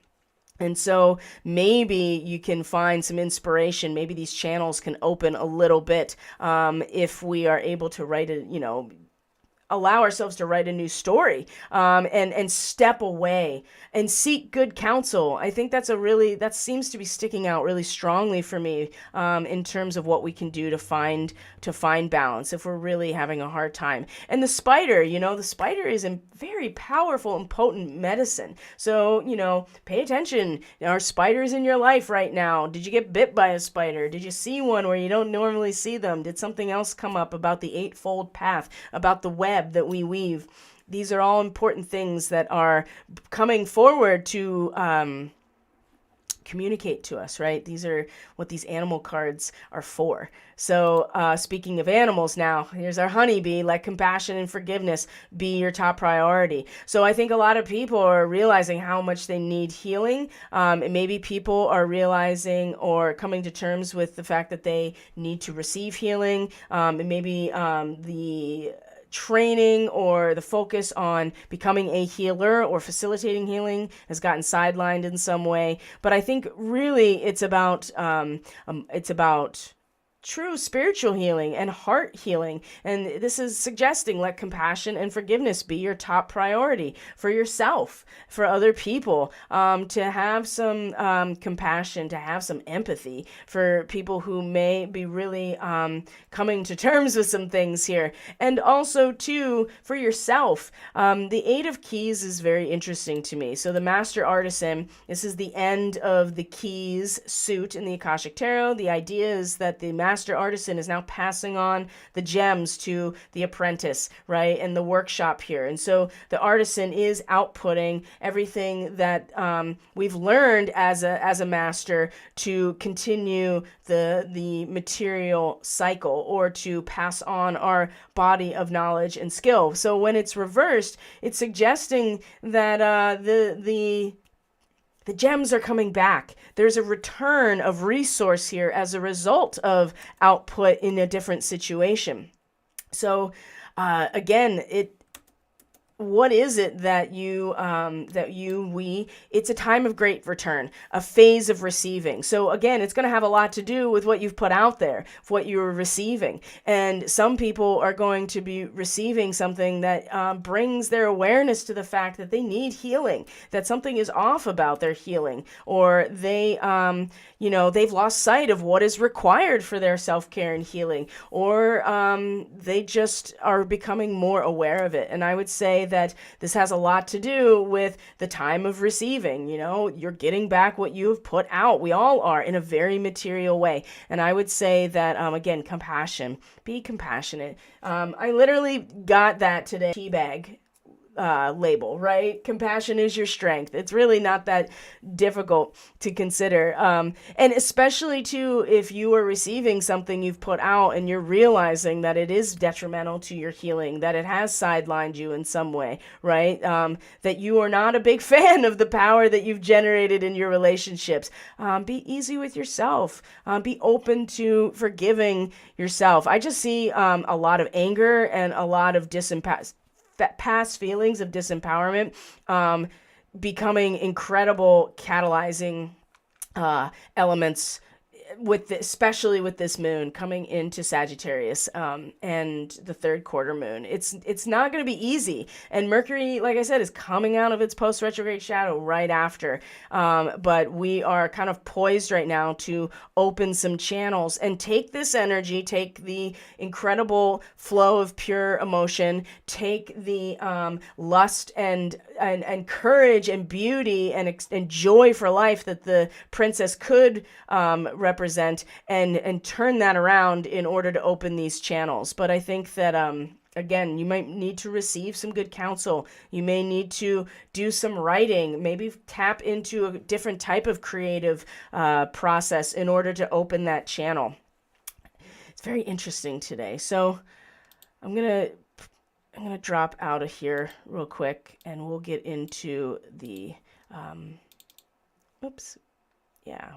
And so maybe you can find some inspiration. Maybe these channels can open a little bit if we are able to allow ourselves to write a new story, and step away and seek good counsel. I think that seems to be sticking out really strongly for me in terms of what we can do to find balance if we're really having a hard time. And the spider is a very powerful and potent medicine. So, pay attention. Are spiders in your life right now? Did you get bit by a spider? Did you see one where you don't normally see them? Did something else come up about the eightfold path, about the web that we weave? These are all important things that are coming forward to communicate to us, right? These are what these animal cards are for. So speaking of animals now, here's our honeybee. Let compassion and forgiveness be your top priority. So I think a lot of people are realizing how much they need healing. And maybe people are realizing or coming to terms with the fact that they need to receive healing. And maybe the training or the focus on becoming a healer or facilitating healing has gotten sidelined in some way. But I think really it's about true spiritual healing and heart healing. And this is suggesting let compassion and forgiveness be your top priority for yourself, for other people, to have some compassion, to have some empathy for people who may be really coming to terms with some things here. And also, too, for yourself. The Eight of Keys is very interesting to me. So the Master Artisan, this is the end of the Keys suit in the Akashic Tarot. The idea is that the Master Artisan is now passing on the gems to the apprentice, right, and the workshop here. And so the artisan is outputting everything that we've learned as a master to continue the material cycle, or to pass on our body of knowledge and skill. So when it's reversed, it's suggesting that the the gems are coming back. There's a return of resource here as a result of output in a different situation. So again, what is it that it's a time of great return, a phase of receiving. So again, it's going to have a lot to do with what you've put out there, what you're receiving. And some people are going to be receiving something that brings their awareness to the fact that they need healing, that something is off about their healing, or they've lost sight of what is required for their self-care and healing, or they just are becoming more aware of it. And I would say that this has a lot to do with the time of receiving. You're getting back what you have put out. We all are, in a very material way. And I would say that, again, compassion. Be compassionate. I literally got that today. Teabag label, right? Compassion is your strength. It's really not that difficult to consider. And especially too, if you are receiving something you've put out and you're realizing that it is detrimental to your healing, that it has sidelined you in some way, right? That you are not a big fan of the power that you've generated in your relationships. Be easy with yourself. Be open to forgiving yourself. I just see a lot of anger and a lot of past feelings of disempowerment becoming incredible catalyzing elements especially with this moon coming into Sagittarius and the third quarter moon. It's not going to be easy. And Mercury, like I said, is coming out of its post-retrograde shadow right after. But we are kind of poised right now to open some channels and take this energy, take the incredible flow of pure emotion, take the lust and courage and beauty and joy for life that the princess could represent, and turn that around in order to open these channels. But I think that again, you might need to receive some good counsel. You may need to do some writing, maybe tap into a different type of creative process in order to open that channel. It's very interesting today. So I'm gonna drop out of here real quick, and we'll get into the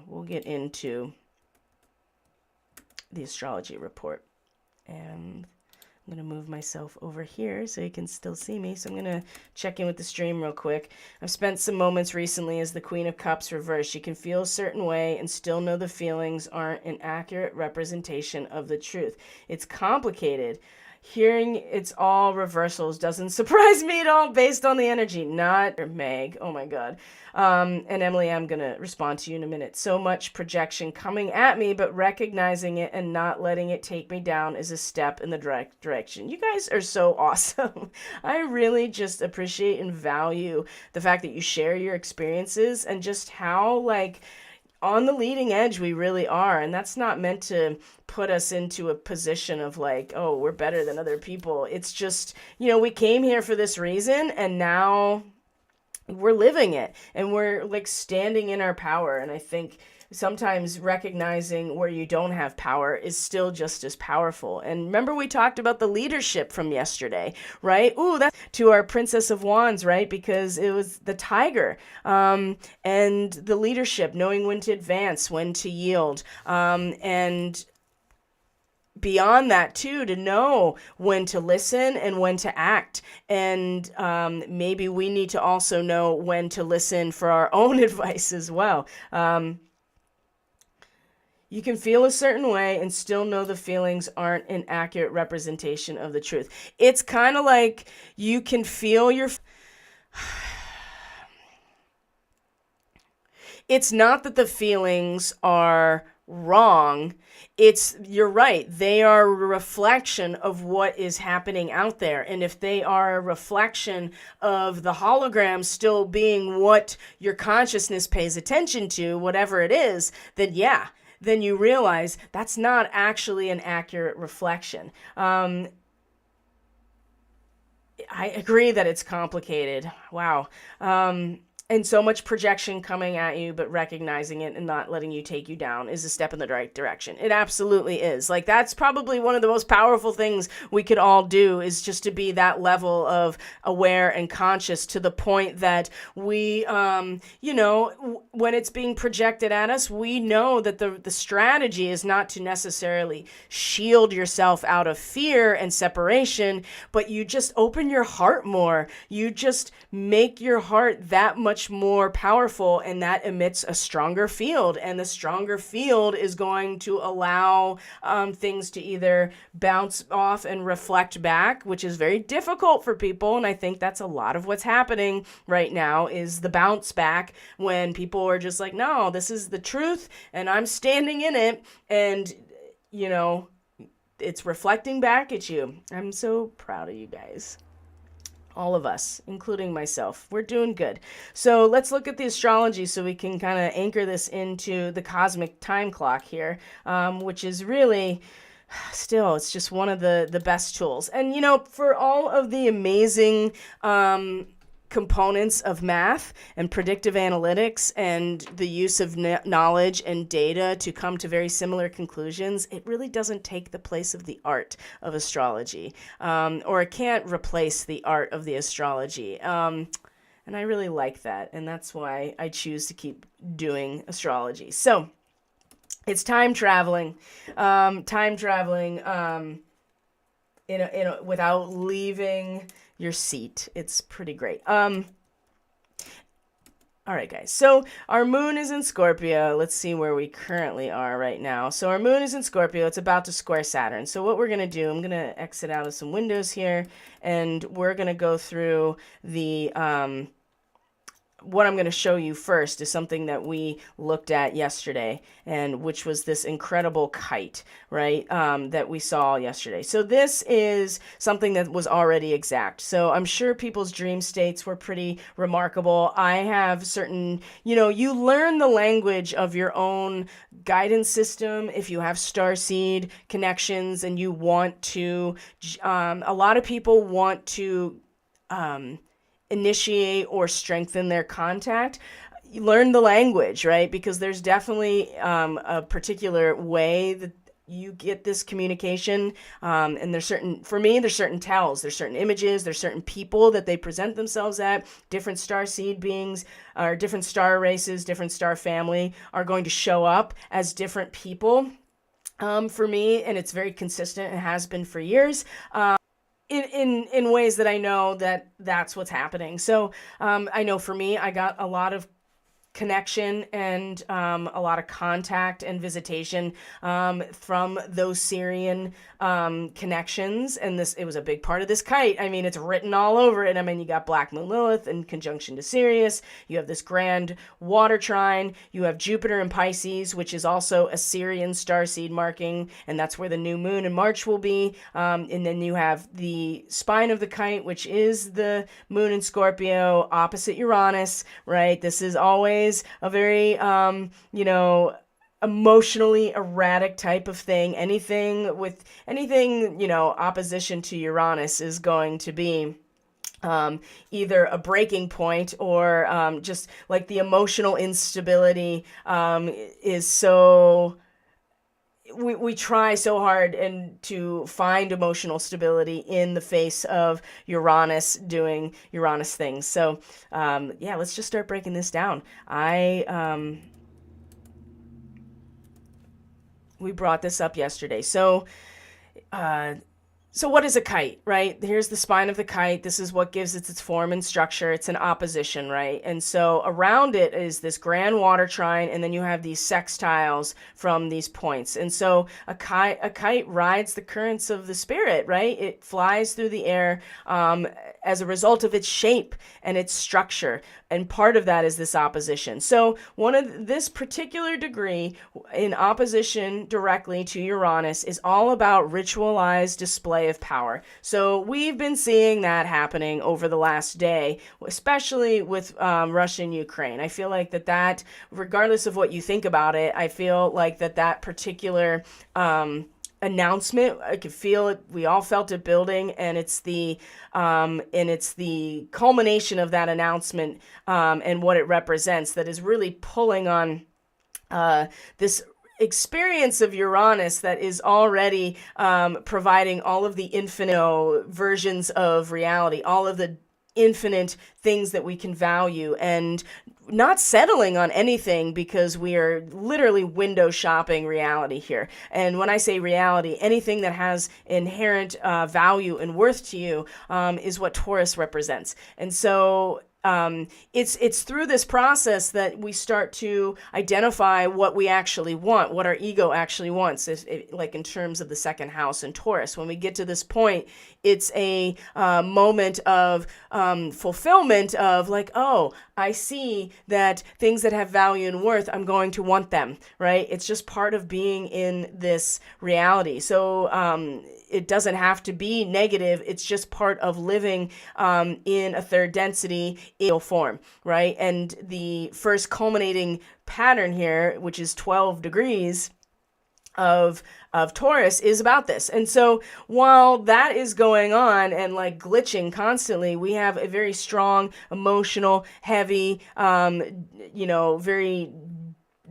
we'll get into the astrology report. And I'm going to move myself over here so you can still see me. So I'm going to check in with the stream real quick. I've spent some moments recently as the Queen of Cups reversed. You can feel a certain way and still know the feelings aren't an accurate representation of the truth. It's complicated. Hearing it's all reversals doesn't surprise me at all based on the energy. Not Meg. Oh my God. And Emily, I'm going to respond to you in a minute. So much projection coming at me, but recognizing it and not letting it take me down is a step in the direction. You guys are so awesome. I really just appreciate and value the fact that you share your experiences and just how on the leading edge we really are. And that's not meant to put us into a position of oh, we're better than other people. It's just, we came here for this reason, and now we're living it, and we're standing in our power. And I think sometimes recognizing where you don't have power is still just as powerful. And remember, we talked about the leadership from yesterday, right? Ooh, that's to our Princess of Wands, right? Because it was the tiger, and the leadership, knowing when to advance, when to yield, and beyond that too, to know when to listen and when to act. And maybe we need to also know when to listen for our own advice as well. You can feel a certain way and still know the feelings aren't an accurate representation of the truth. It's kind of like you can feel your... It's not that the feelings are wrong. You're right. They are a reflection of what is happening out there. And if they are a reflection of the hologram still being what your consciousness pays attention to, whatever it is, then yeah, then you realize that's not actually an accurate reflection. I agree that it's complicated. Wow. and so much projection coming at you, but recognizing it and not letting you take you down is a step in the right direction. It absolutely is. Like, that's probably one of the most powerful things we could all do, is just to be that level of aware and conscious, to the point that we, when it's being projected at us, we know that the strategy is not to necessarily shield yourself out of fear and separation, but you just open your heart more. You just make your heart that much more powerful, and that emits a stronger field, and the stronger field is going to allow things to either bounce off and reflect back, which is very difficult for people, and I think that's a lot of what's happening right now, is the bounce back, when people are just like, no, this is the truth and I'm standing in it, and it's reflecting back at you. I'm so proud of you guys. All of us, including myself. We're doing good. So let's look at the astrology so we can kind of anchor this into the cosmic time clock here, which is really, still, it's just one of the best tools. And, for all of the amazing components of math and predictive analytics and the use of knowledge and data to come to very similar conclusions, it really doesn't take the place of the art of astrology, or it can't replace the art of the astrology. And I really like that, and that's why I choose to keep doing astrology. So it's time traveling, without leaving your seat. It's pretty great. All right, guys. So our moon is in Scorpio. Let's see where we currently are right now. So our moon is in Scorpio. It's about to square Saturn. So what we're going to do, I'm going to exit out of some windows here, and we're going to go through the what I'm going to show you first is something that we looked at yesterday, and which was this incredible kite, right, that we saw yesterday. So this is something that was already exact. So I'm sure people's dream states were pretty remarkable. I have certain, you learn the language of your own guidance system if you have Starseed connections, and you want to, a lot of people want to, initiate or strengthen their contact. You learn the language, right? Because there's definitely a particular way that you get this communication, and there's certain tells, there's certain images, there's certain people that they present themselves at. Different starseed beings, or different star races, different star family are going to show up as different people for me, and it's very consistent. It has been for years. In ways that I know that's what's happening. So I know for me, I got a lot of connection and a lot of contact and visitation from those SIRIAN connections, and it was a big part of this kite. I mean, it's written all over it. I mean, you got Black Moon Lilith in conjunction to Sirius. You have this grand water trine. You have Jupiter in Pisces, which is also a SIRIAN starseed marking, and that's where the new moon in March will be. And then you have the spine of the kite, which is the moon in Scorpio opposite Uranus, right? This is always a very, emotionally erratic type of thing. Anything, opposition to Uranus is going to be either a breaking point or just like the emotional instability is so... We try so hard and to find emotional stability in the face of Uranus doing Uranus things. So, let's just start breaking this down. We brought this up yesterday. So what is a kite, right? Here's the spine of the kite. This is what gives it its form and structure. It's an opposition, right? And so around it is this grand water trine, and then you have these sextiles from these points. And so a kite rides the currents of the spirit, right? It flies through the air as a result of its shape and its structure. And part of that is this opposition. So this particular degree in opposition directly to Uranus is all about ritualized display of power. So we've been seeing that happening over the last day, especially with Russia and Ukraine. I feel like that, regardless of what you think about it, I feel like that particular announcement. I could feel it. We all felt it building, and it's the culmination of that announcement and what it represents that is really pulling on this experience of Uranus that is already providing all of the infinite versions of reality, all of the infinite things that we can value, and not settling on anything, because we are literally window shopping reality here. And when I say reality, anything that has inherent value and worth to you is what Taurus represents. And so it's through this process that we start to identify what we actually want, what our ego actually wants, like in terms of the second house in Taurus. When we get to this point, it's a moment of fulfillment of like, oh, I see that things that have value and worth, I'm going to want them, right? It's just part of being in this reality. So it doesn't have to be negative. It's just part of living in a third density form, right? And the first culminating pattern here, which is 12 degrees of Taurus, is about this. And so while that is going on and like glitching constantly, we have a very strong, emotional, heavy, very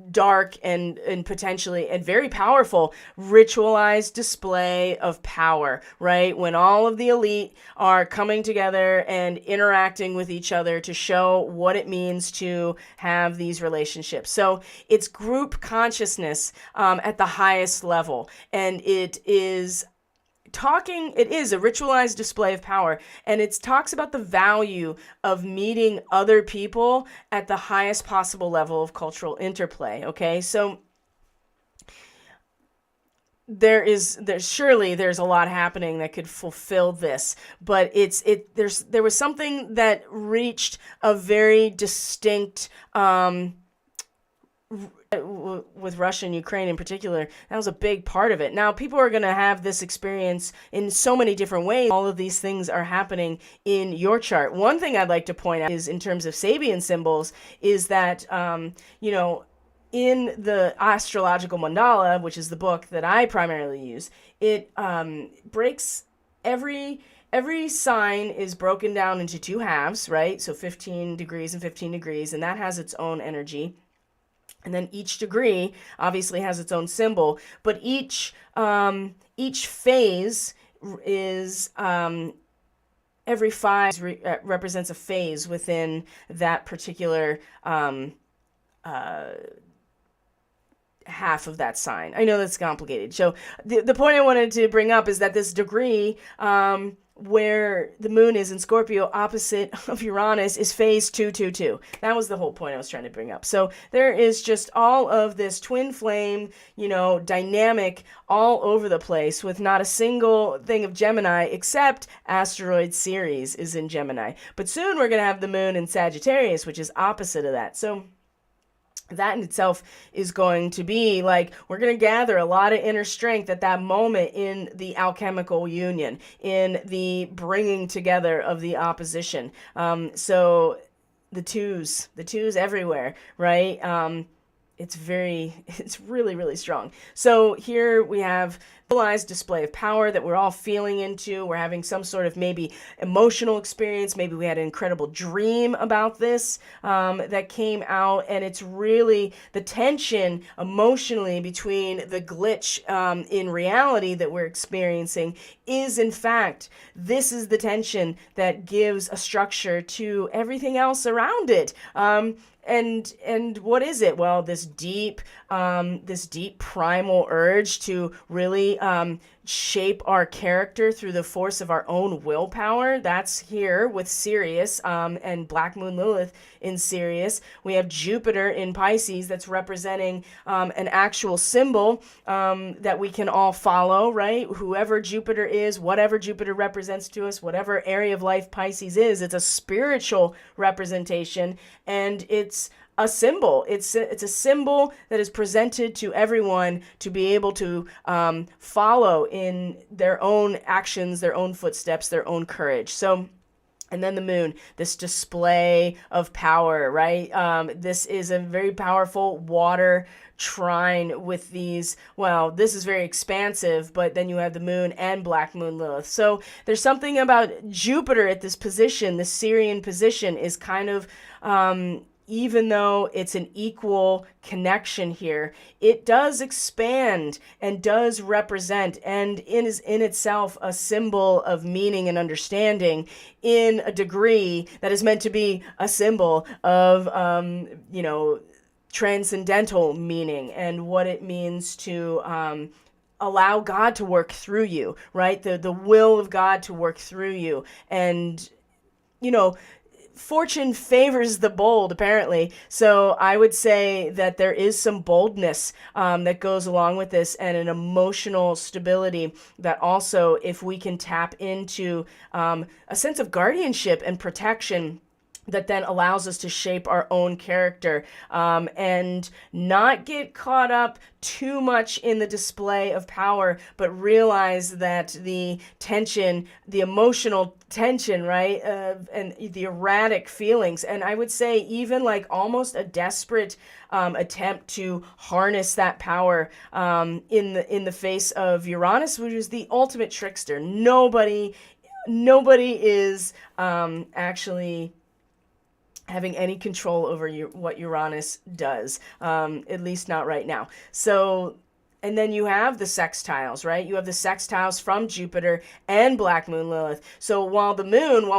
dark and potentially and very powerful ritualized display of power, right? When all of the elite are coming together and interacting with each other to show what it means to have these relationships. So it's group consciousness at the highest level, and it is a ritualized display of power, and it talks about the value of meeting other people at the highest possible level of cultural interplay. Okay, so there's a lot happening that could fulfill this, but there was something that reached a very distinct with Russia and Ukraine in particular. That was a big part of it. Now, people are going to have this experience in so many different ways. All of these things are happening in your chart. One thing I'd like to point out is in terms of Sabian symbols is that, in the astrological mandala, which is the book that I primarily use, it breaks every sign is broken down into two halves, right? So 15 degrees and 15 degrees, and that has its own energy. And then each degree obviously has its own symbol, but each phase is every five represents a phase within that particular half of that sign. I know that's complicated. So the point I wanted to bring up is that this degree where the moon is in Scorpio opposite of Uranus is phase 222. That was the whole point I was trying to bring up. So there is just all of this twin flame, dynamic all over the place with not a single thing of Gemini except asteroid Ceres is in Gemini. But soon we're going to have the moon in Sagittarius, which is opposite of that. So that in itself is going to be like, we're going to gather a lot of inner strength at that moment in the alchemical union, in the bringing together of the opposition. So the twos everywhere, right? It's really, really strong. So here we have realized display of power that we're all feeling into. We're having some sort of maybe emotional experience. Maybe we had an incredible dream about this that came out, and it's really the tension emotionally between the glitch in reality that we're experiencing is, in fact, this is the tension that gives a structure to everything else around it. And what is it? Well, this deep primal urge to really shape our character through the force of our own willpower. That's here with Sirius and Black Moon Lilith in Sirius. We have Jupiter in Pisces that's representing an actual symbol that we can all follow, right? Whoever Jupiter is, whatever Jupiter represents to us, whatever area of life Pisces is, it's a spiritual representation, and it's a symbol. It's a symbol that is presented to everyone to be able to follow in their own actions, their own footsteps, their own courage. So And then the moon, this display of power, right? This is a very powerful water trine with these, well, this is very expansive, but then you have the moon and black moon Lilith. So there's something about Jupiter at this position, the SIRIAN position is kind of, even though it's an equal connection here, it does expand and does represent and is in itself a symbol of meaning and understanding in a degree that is meant to be a symbol of, transcendental meaning and what it means to allow God to work through you, right? The will of God to work through you. And, fortune favors the bold, apparently. So I would say that there is some boldness that goes along with this and an emotional stability that also, if we can tap into a sense of guardianship and protection, that then allows us to shape our own character and not get caught up too much in the display of power, but realize that the tension, the emotional tension, right, and the erratic feelings, and I would say even like almost a desperate attempt to harness that power in the face of Uranus, which is the ultimate trickster. Nobody is actually having any control over what Uranus does, at least not right now. So, and then you have the sextiles, right? You have the sextiles from Jupiter and Black Moon Lilith. So while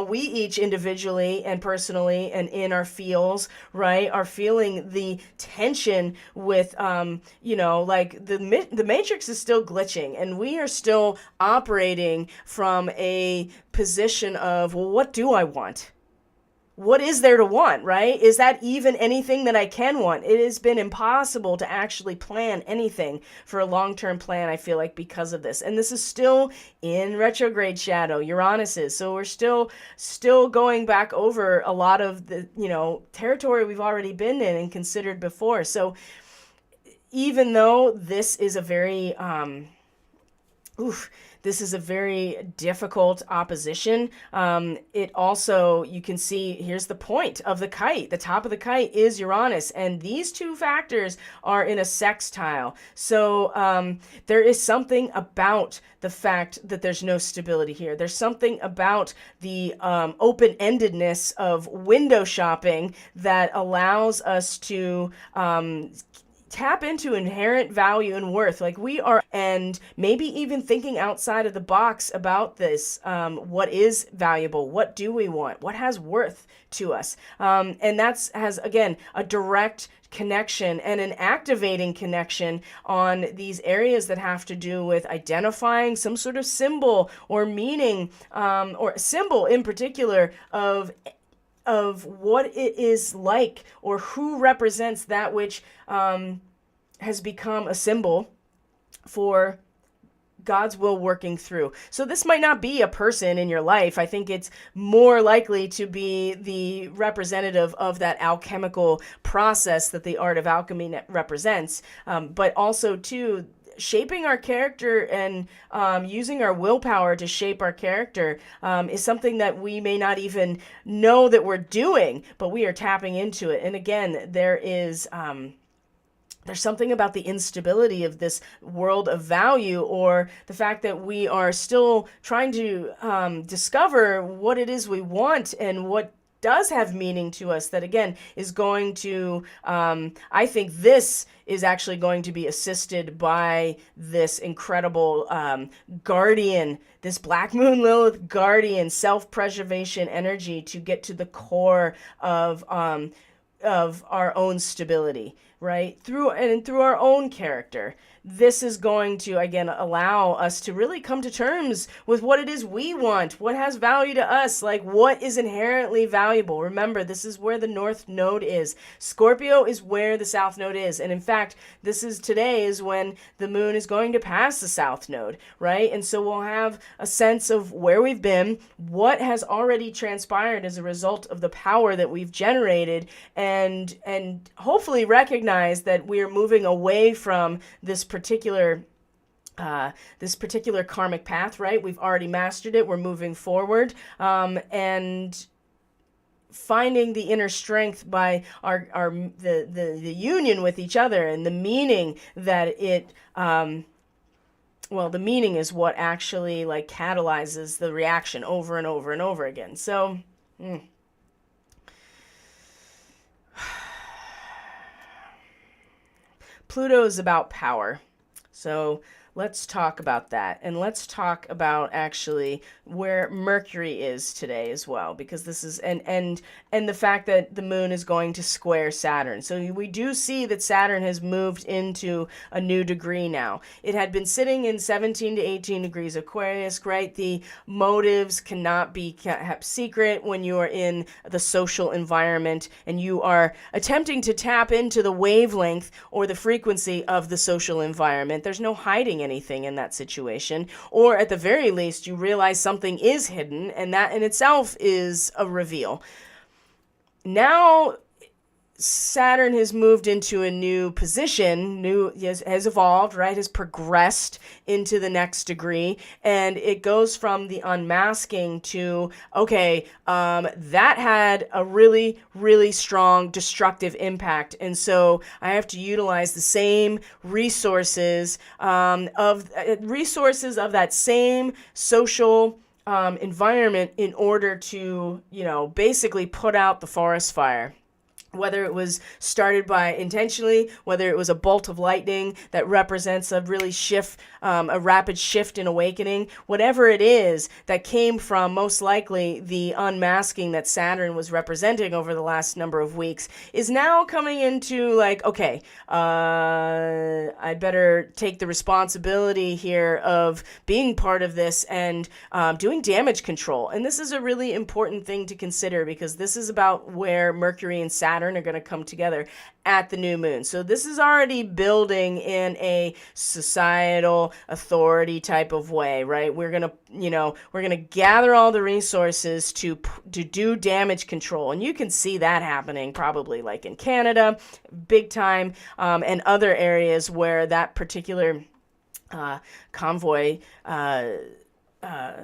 we each individually and personally and in our feels, right, are feeling the tension with, like the matrix is still glitching and we are still operating from a position of, well, what do I want? What is there to want, right? Is that even anything that I can want? It has been impossible to actually plan anything for a long-term plan, I feel like, because of this. And this is still in retrograde shadow, Uranus is. So we're still going back over a lot of the, territory we've already been in and considered before. So even though this is a very, this is a very difficult opposition. It also, you can see, here's the point of the kite. The top of the kite is Uranus, and these two factors are in a sextile. So there is something about the fact that there's no stability here. There's something about the open-endedness of window shopping that allows us to tap into inherent value and worth, like we are, and maybe even thinking outside of the box about this. What is valuable? What do we want? What has worth to us? And has, again, a direct connection and an activating connection on these areas that have to do with identifying some sort of symbol or meaning, or a symbol in particular of what it is like, or who represents that which has become a symbol for God's will working through. So this might not be a person in your life. I think it's more likely to be the representative of that alchemical process that the art of alchemy represents, but also too, shaping our character and using our willpower to shape our character is something that we may not even know that we're doing, but we are tapping into it. And again, there's something about the instability of this world of value, or the fact that we are still trying to discover what it is we want and what does have meaning to us, that again is going to, I think this is actually going to be assisted by this incredible guardian, this Black Moon Lilith guardian self-preservation energy to get to the core of our own stability, right? Through our own character. This is going to, again, allow us to really come to terms with what it is we want, what has value to us, like what is inherently valuable. Remember, this is where the North Node is. Scorpio is where the South Node is. And in fact, today is when the moon is going to pass the South Node, right? And so we'll have a sense of where we've been, what has already transpired as a result of the power that we've generated, and hopefully recognize that we are moving away from this particular this particular karmic path, right? We've already mastered it. We're moving forward. And finding the inner strength by the union with each other, and the meaning that it the meaning is what actually like catalyzes the reaction over and over and over again. So Pluto is about power. So let's talk about that. And let's talk about actually where Mercury is today as well, because this is, and the fact that the moon is going to square Saturn. So we do see that Saturn has moved into a new degree now. It had been sitting in 17 to 18 degrees Aquarius, right? The motives cannot be kept secret when you are in the social environment and you are attempting to tap into the wavelength or the frequency of the social environment. There's no hiding anything in that situation, or at the very least you realize something is hidden, and that in itself is a reveal. Now Saturn has moved into a new position, has evolved, right, has progressed into the next degree, and it goes from the unmasking to, okay, that had a really, really strong destructive impact, and so I have to utilize the same resources of that same social environment in order to, basically put out the forest fire. Whether it was started by intentionally, whether it was a bolt of lightning that represents a really a rapid shift in awakening, whatever it is that came from most likely the unmasking that Saturn was representing over the last number of weeks, is now coming into like, okay, I better take the responsibility here of being part of this and doing damage control. And this is a really important thing to consider, because this is about where Mercury and Saturn are going to come together at the new moon. So this is already building in a societal authority type of way, right? We're going to gather all the resources to do damage control. And you can see that happening probably like in Canada, big time, and other areas where that particular convoy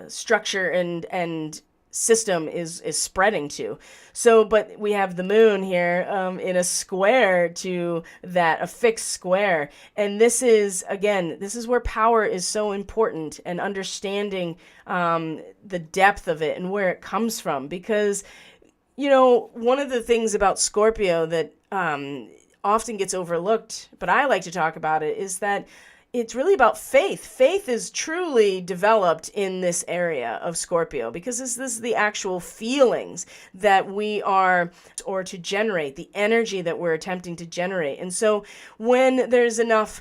structure and system is spreading to. So, but we have the moon here in a square to that, a fixed square. And this is where power is so important, and understanding the depth of it and where it comes from. Because, one of the things about Scorpio that often gets overlooked, but I like to talk about it, is that it's really about faith. Faith is truly developed in this area of Scorpio, because this is the actual feelings that we are, or to generate, the energy that we're attempting to generate. And so when there's enough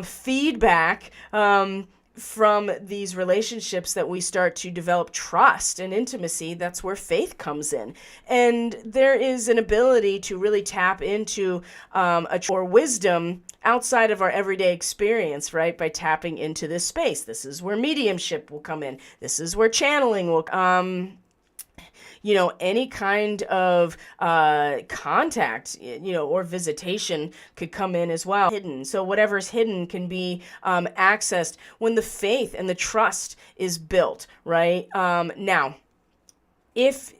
feedback from these relationships that we start to develop trust and intimacy, that's where faith comes in. And there is an ability to really tap into or wisdom outside of our everyday experience, right? By tapping into this space. This is where mediumship will come in. This is where channeling will any kind of contact, or visitation could come in as well. Hidden. So whatever's hidden can be accessed when the faith and the trust is built, right? Now, if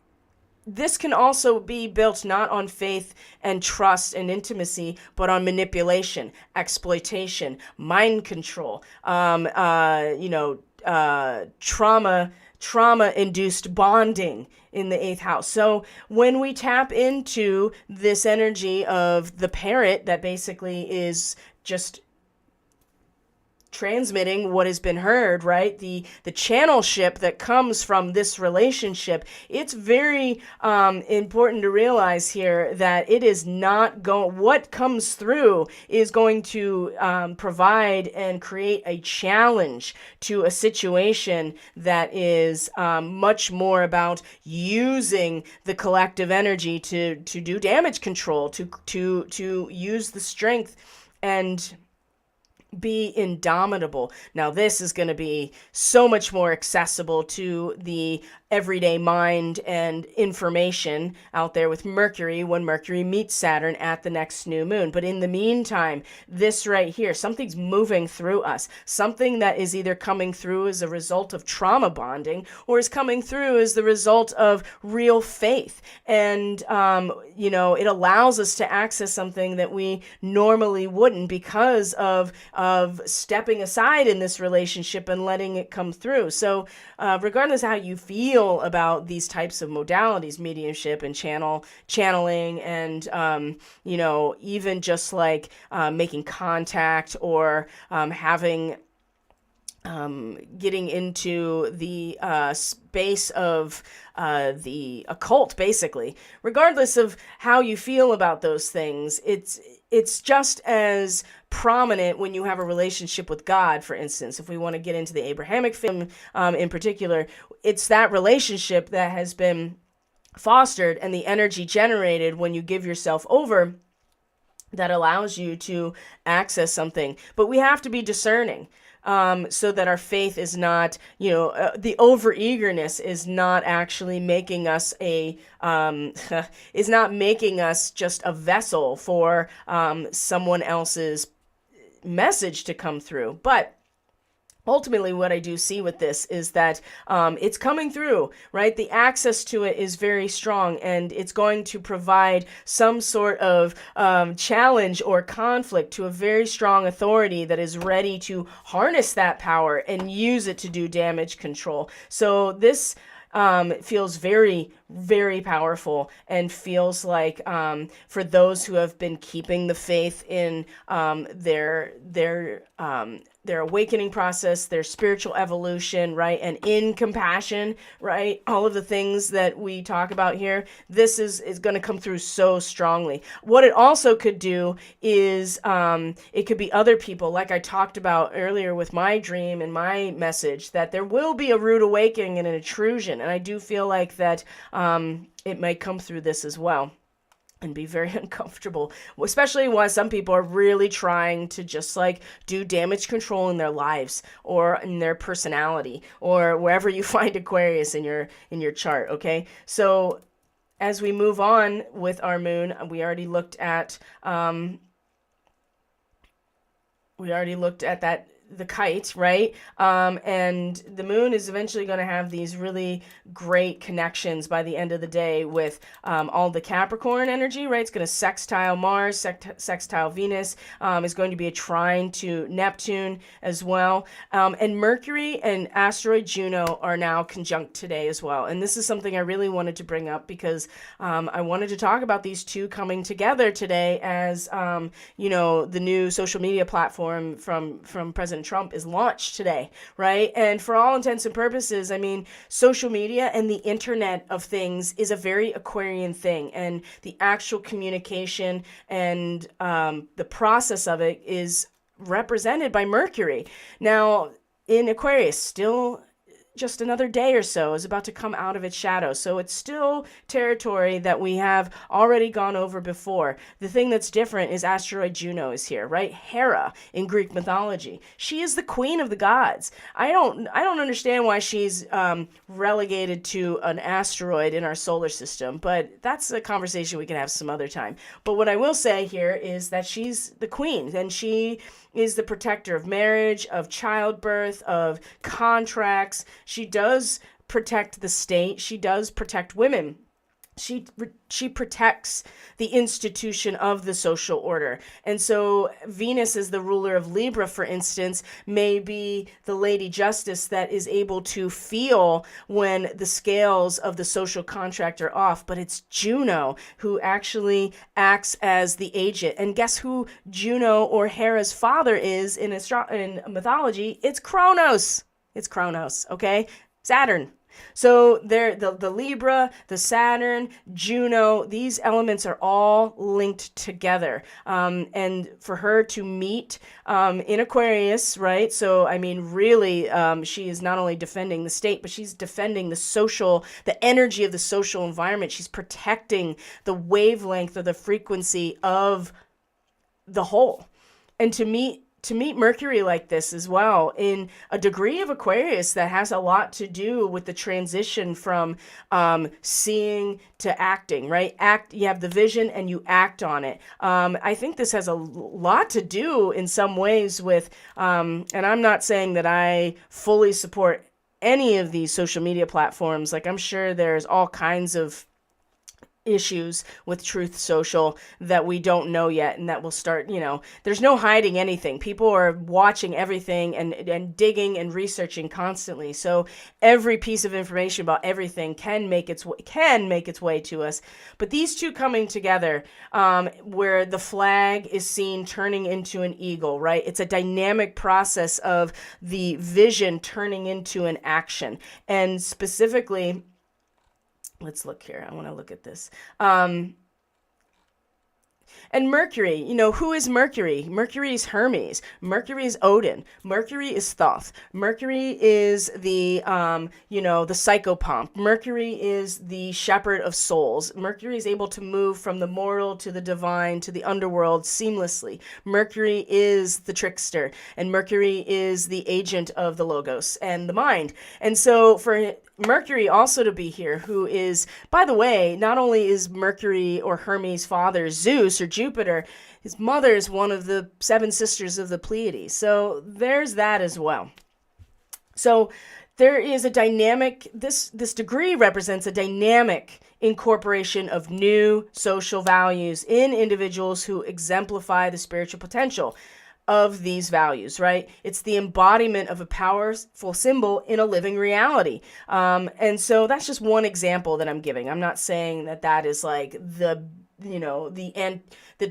this can also be built not on faith and trust and intimacy, but on manipulation, exploitation, mind control, trauma-induced bonding in the 8th house. So when we tap into this energy of the parrot that basically is just transmitting what has been heard, right? The channelship that comes from this relationship, it's very important to realize here that it is not what comes through is going to provide and create a challenge to a situation that is much more about using the collective energy to do damage control, to use the strength and be indomitable. Now, this is going to be so much more accessible to the everyday mind and information out there with Mercury when Mercury meets Saturn at the next new moon. But in the meantime, this right here, something's moving through us, something that is either coming through as a result of trauma bonding or is coming through as the result of real faith. And, it allows us to access something that we normally wouldn't because of stepping aside in this relationship and letting it come through. So regardless of how you feel about these types of modalities, mediumship and channeling and, even just like making contact or getting into the space of the occult, basically. Regardless of how you feel about those things, it's just as prominent when you have a relationship with God, for instance. If we want to get into the Abrahamic film in particular, it's that relationship that has been fostered and the energy generated when you give yourself over that allows you to access something. But we have to be discerning. So that our faith is not, the overeagerness is not actually making us is not making us just a vessel for someone else's message to come through. But ultimately, what I do see with this is that it's coming through, right? The access to it is very strong, and it's going to provide some sort of challenge or conflict to a very strong authority that is ready to harness that power and use it to do damage control. So this feels very, very powerful and feels like for those who have been keeping the faith in their awakening process, their spiritual evolution, right? And in compassion, right? All of the things that we talk about here, this is going to come through so strongly. What it also could do is it could be other people, like I talked about earlier with my dream and my message, that there will be a rude awakening and an intrusion. And I do feel like that it might come through this as well and be very uncomfortable, especially when some people are really trying to just like do damage control in their lives or in their personality or wherever you find Aquarius in your chart. Okay. So as we move on with our moon, we already looked at that, the kite, right? And the moon is eventually going to have these really great connections by the end of the day with all the Capricorn energy, right? It's going to sextile Mars, sextile Venus, is going to be a trine to Neptune as well. And Mercury and asteroid Juno are now conjunct today as well. And this is something I really wanted to bring up because I wanted to talk about these two coming together today as, the new social media platform from President Trump is launched today, right? And for all intents and purposes, I mean, social media and the internet of things is a very Aquarian thing, and the actual communication and the process of it is represented by Mercury. Now, in Aquarius, still just another day or so is about to come out of its shadow. So it's still territory that we have already gone over before. The thing that's different is asteroid Juno is here, right? Hera in Greek mythology. She is the queen of the gods. I don't understand why she's relegated to an asteroid in our solar system, but that's a conversation we can have some other time. But what I will say here is that she's the queen, and she is the protector of marriage, of childbirth, of contracts. She does protect the state. She does protect women. She protects the institution of the social order. And so Venus, as the ruler of Libra, for instance, may be the Lady Justice that is able to feel when the scales of the social contract are off. But it's Juno who actually acts as the agent. And guess who Juno or Hera's father is in mythology? It's Kronos. It's Kronos, okay? Saturn. So the Libra, the Saturn, Juno, these elements are all linked together. And for her to meet in Aquarius, right? So, I mean, really, she is not only defending the state, but she's defending the energy of the social environment. She's protecting the wavelength or the frequency of the whole. And to meet to meet Mercury like this as well, in a degree of Aquarius that has a lot to do with the transition from seeing to acting, right? You have the vision and you act on it. I think this has a lot to do in some ways with, and I'm not saying that I fully support any of these social media platforms. Like, I'm sure there's all kinds of issues with Truth Social that we don't know yet, and that will start, there's no hiding anything. People are watching everything and digging and researching constantly. So every piece of information about everything can make its way to us. But these two coming together, where the flag is seen turning into an eagle, right? It's a dynamic process of the vision turning into an action. And specifically, let's look here. I want to look at this. And Mercury, who is Mercury? Mercury is Hermes. Mercury is Odin. Mercury is Thoth. Mercury is the, the psychopomp. Mercury is the shepherd of souls. Mercury is able to move from the mortal to the divine to the underworld seamlessly. Mercury is the trickster. And Mercury is the agent of the logos and the mind. And so for Mercury also to be here, who is, by the way, not only is Mercury or Hermes' father Zeus or Jupiter, his mother is one of the 7 sisters of the Pleiades. So there's that as well. So there is a dynamic, this degree represents a dynamic incorporation of new social values in individuals who exemplify the spiritual potential of these values, right? It's the embodiment of a powerful symbol in a living reality. And so that's just one example that I'm giving. I'm not saying that is like the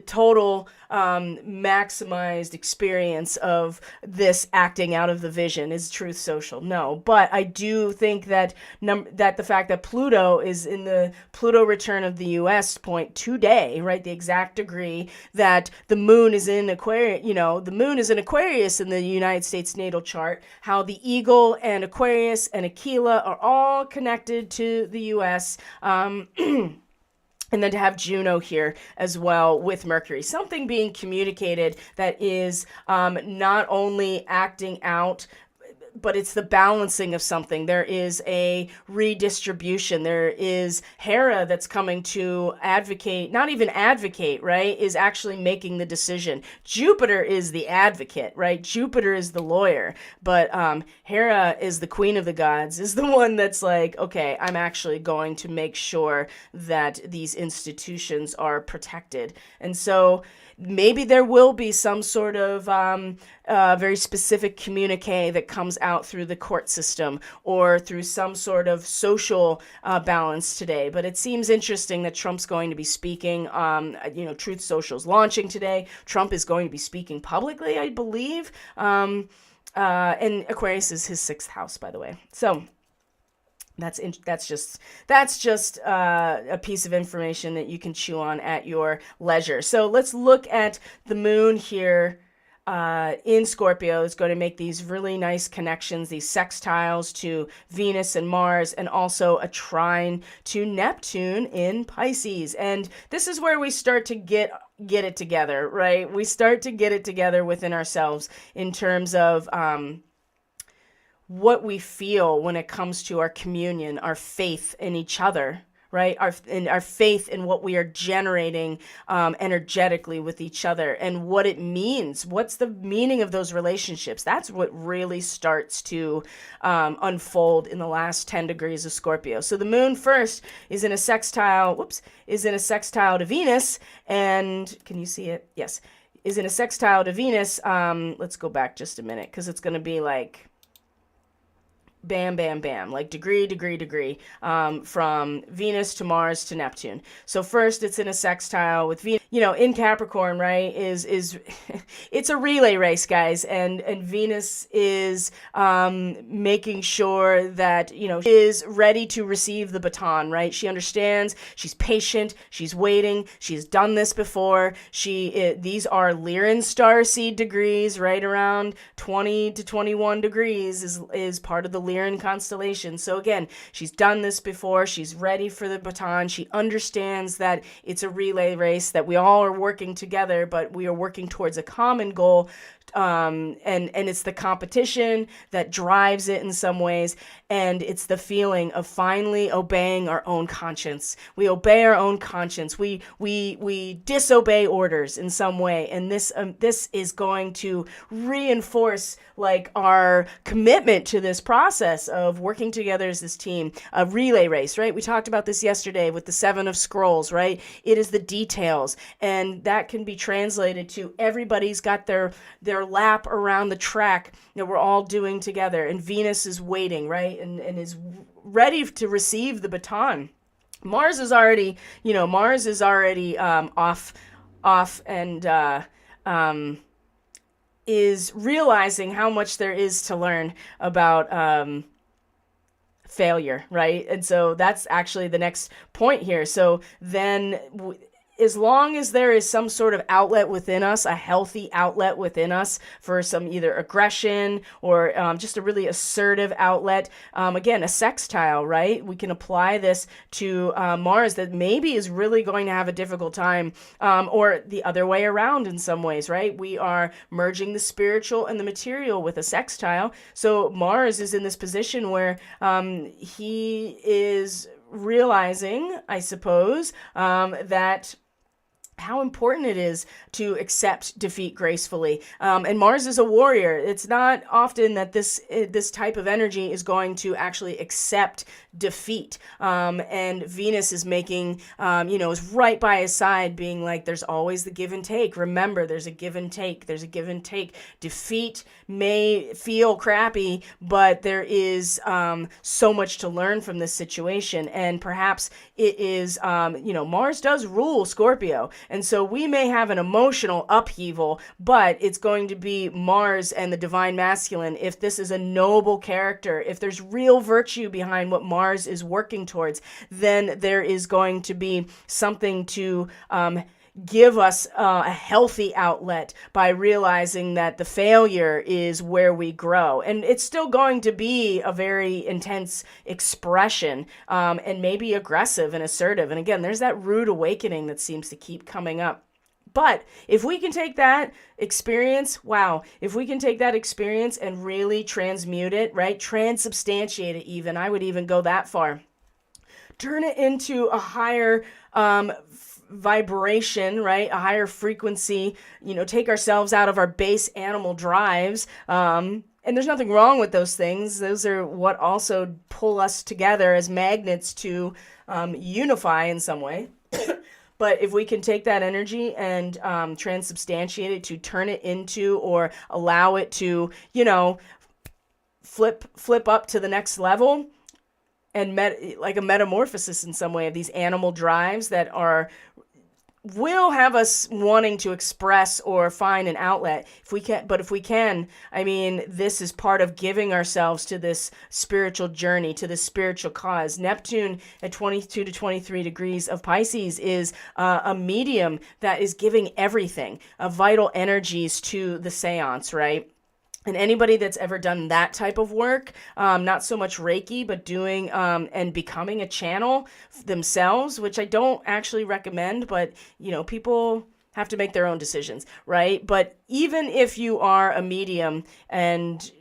total maximized experience of this acting out of the vision is Truth Social. No, but I do think that the fact that Pluto is in the Pluto return of the U.S. point today, right? The exact degree that the moon is in Aquarius, the moon is in Aquarius in the United States natal chart, how the eagle and Aquarius and Aquila are all connected to the U.S., and then to have Juno here as well with Mercury. Something being communicated that is not only acting out, but it's the balancing of something. There is a redistribution. There is Hera that's coming to advocate, not even advocate, right, is actually making the decision. Jupiter is the advocate, right? Jupiter is the lawyer. But Hera is the queen of the gods, is the one that's like, okay, I'm actually going to make sure that these institutions are protected. And so maybe there will be some sort of very specific communique that comes out through the court system or through some sort of social balance today. But it seems interesting that Trump's going to be speaking. Truth Social's launching today. Trump is going to be speaking publicly, I believe. And Aquarius is his 6th house, by the way. So that's just a piece of information that you can chew on at your leisure. So let's look at the moon here in Scorpio. It's going to make these really nice connections, these sextiles to Venus and Mars, and also a trine to Neptune in Pisces. And this is where we start to get it together, right? We start to get it together within ourselves in terms of what we feel when it comes to our communion, our faith in each other, right? Our faith in what we are generating energetically with each other and what it means. What's the meaning of those relationships? That's what really starts to unfold in the last 10 degrees of Scorpio. So the moon first is in a sextile, to Venus. And can you see it? Yes. Is in a sextile to Venus. Let's go back just a minute because it's going to be like bam, bam, bam, like degree, from Venus to Mars to Neptune. So first it's in a sextile with Venus, in Capricorn, right, is it's a relay race, guys. And Venus is making sure that, is ready to receive the baton, right? She understands, she's patient, she's waiting, she's done this before. These are Lyran starseed degrees, right around 20 to 21 degrees is part of the Lyran constellation. So again, she's done this before. She's ready for the baton. She understands that it's a relay race, that we all are working together, but we are working towards a common goal and it's the competition that drives it in some ways, and it's the feeling of finally obeying our own conscience. We obey our own conscience. We disobey orders in some way, and this is going to reinforce like our commitment to this process of working together as this team. A relay race, right? We talked about this yesterday with the 7 of Scrolls, right? It is the details, and that can be translated to everybody's got their lap around the track that we're all doing together, and Venus is waiting, right? And is ready to receive the baton. Mars is already off and is realizing how much there is to learn about failure, right? And so that's actually the next point here. So then as long as there is some sort of outlet within us, a healthy outlet within us for some either aggression or just a really assertive outlet, again, a sextile, right? We can apply this to Mars that maybe is really going to have a difficult time, or the other way around in some ways, right? We are merging the spiritual and the material with a sextile. So Mars is in this position where he is realizing, I suppose, that how important it is to accept defeat gracefully. And Mars is a warrior. It's not often that this type of energy is going to actually accept defeat. And Venus is making, is right by his side, being like, there's always the give and take. Remember, there's a give and take. There's a give and take. Defeat may feel crappy, but there is so much to learn from this situation. And perhaps it is, Mars does rule Scorpio. And so we may have an emotional upheaval, but it's going to be Mars and the divine masculine. If this is a noble character, if there's real virtue behind what Mars is working towards, then there is going to be something to give us a healthy outlet by realizing that the failure is where we grow. And it's still going to be a very intense expression, and maybe aggressive and assertive. And again, there's that rude awakening that seems to keep coming up. But if we can take that experience, if we can take that experience and really transmute it, right? Transubstantiate it even. I would even go that far. Turn it into a higher vibration, right? A higher frequency, take ourselves out of our base animal drives. And there's nothing wrong with those things. Those are what also pull us together as magnets to unify in some way. But if we can take that energy and transubstantiate it, to turn it into, or allow it to, flip up to the next level, and like a metamorphosis in some way of these animal drives that will have us wanting to express or find an outlet. If we can, this is part of giving ourselves to this spiritual journey, to this spiritual cause. Neptune at 22 to 23 degrees of Pisces is a medium that is giving everything, vital energies to the seance, right? And anybody that's ever done that type of work, not so much Reiki, but doing and becoming a channel themselves, which I don't actually recommend, but, people have to make their own decisions, right? But even if you are a medium and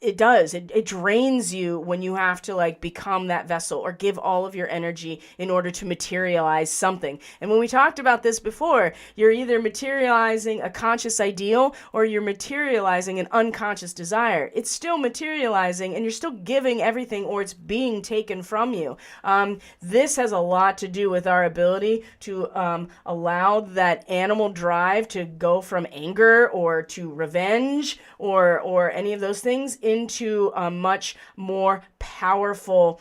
it drains you when you have to become that vessel or give all of your energy in order to materialize something. And when we talked about this before, you're either materializing a conscious ideal or you're materializing an unconscious desire. It's still materializing and you're still giving everything, or it's being taken from you. This has a lot to do with our ability to allow that animal drive to go from anger or to revenge or any of those things into a much more powerful,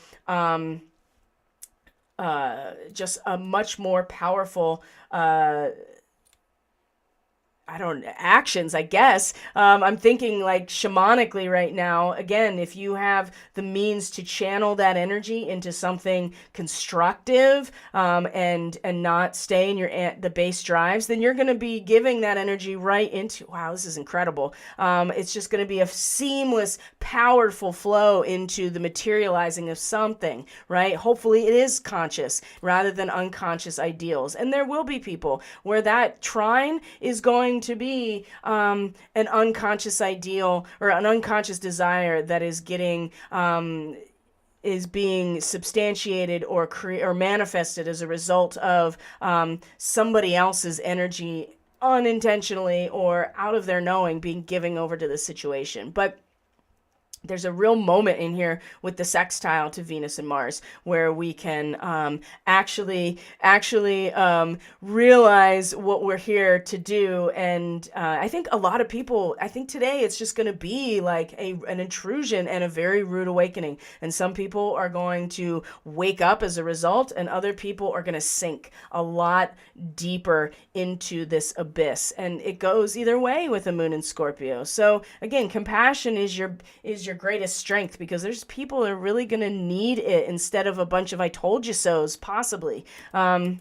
actions, I guess. I'm thinking shamanically right now. Again, if you have the means to channel that energy into something constructive, and not stay in the base drives, then you're going to be giving that energy right into, wow, this is incredible. It's just going to be a seamless, powerful flow into the materializing of something, right? Hopefully it is conscious rather than unconscious ideals. And there will be people where that trine is going going to be an unconscious ideal or an unconscious desire that is getting is being substantiated or or manifested as a result of somebody else's energy unintentionally or out of their knowing being given over to the situation. But there's a real moment in here with the sextile to Venus and Mars where we can actually realize what we're here to do. And I think a lot of people, I think today it's just going to be like an intrusion and a very rude awakening. And some people are going to wake up as a result, and other people are going to sink a lot deeper into this abyss. And it goes either way with the moon in Scorpio. So again, compassion is your greatest strength, because there's people that are really going to need it instead of a bunch of I told you so's, possibly. In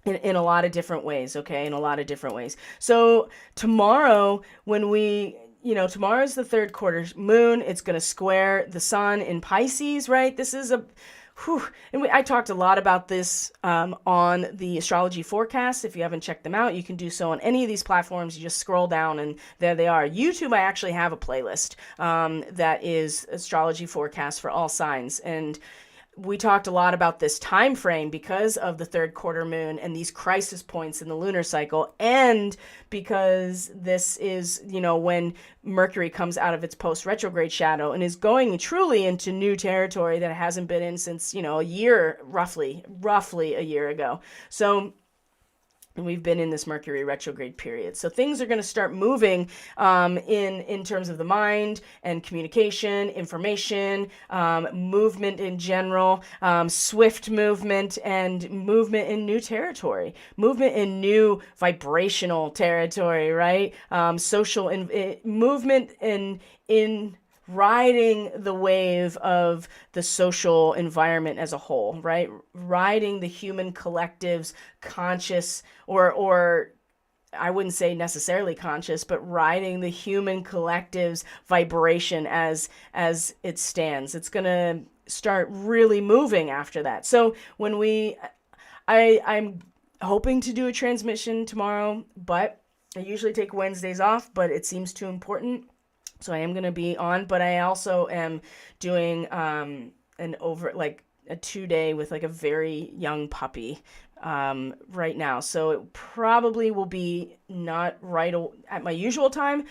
a lot of different ways, okay? In a lot of different ways. So tomorrow, tomorrow's the third quarter moon. It's going to square the sun in Pisces, right? This is I talked a lot about this on the Astrology Forecasts. If you haven't checked them out, you can do so on any of these platforms. You just scroll down and there they are. YouTube, I actually have a playlist that is Astrology Forecasts for all signs. And we talked a lot about this time frame because of the third quarter moon and these crisis points in the lunar cycle, and because this is, when Mercury comes out of its post-retrograde shadow and is going truly into new territory that it hasn't been in since, a year, roughly a year ago. So we've been in this Mercury retrograde period. So things are going to start moving in terms of the mind and communication, information, movement in general, swift movement, and movement in new territory, movement in new vibrational territory, right? Social movement in riding the wave of the social environment as a whole, right? Riding the human collective's conscious, or I wouldn't say necessarily conscious, but riding the human collective's vibration as it stands. It's going to start really moving after that. So when I'm hoping to do a transmission tomorrow, but I usually take Wednesdays off, but it seems too important. So I am going to be on, but I also am doing a 2-day with like a very young puppy right now. So it probably will be not right at my usual time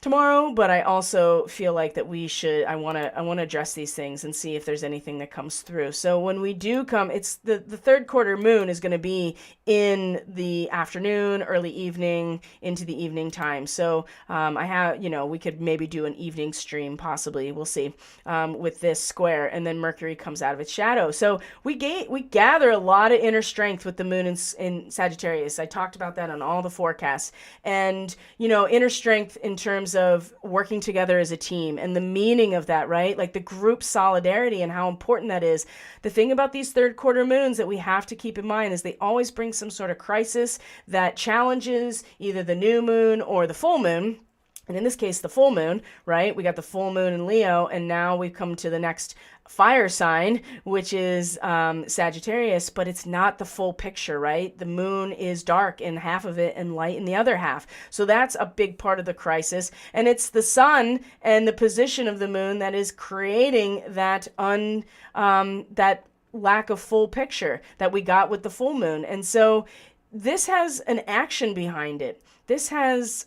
tomorrow, but I also feel like that I want to address these things and see if there's anything that comes through. So when we do come, it's the third quarter moon is going to be in the afternoon, early evening, into the evening time. So I have, we could maybe do an evening stream, possibly, we'll see, with this square, and then Mercury comes out of its shadow. So we gather a lot of inner strength with the moon in Sagittarius. I talked about that on all the forecasts, and inner strength in terms of working together as a team and the meaning of that, right? Like the group solidarity and how important that is. The thing about these third quarter moons that we have to keep in mind is they always bring some sort of crisis that challenges either the new moon or the full moon. And in this case, the full moon, right? We got the full moon in Leo, and now we've come to the next fire sign, which is Sagittarius, but it's not the full picture, right? The moon is dark in half of it and light in the other half. So that's a big part of the crisis. And it's the sun and the position of the moon that is creating that that lack of full picture that we got with the full moon. And so this has an action behind it. This has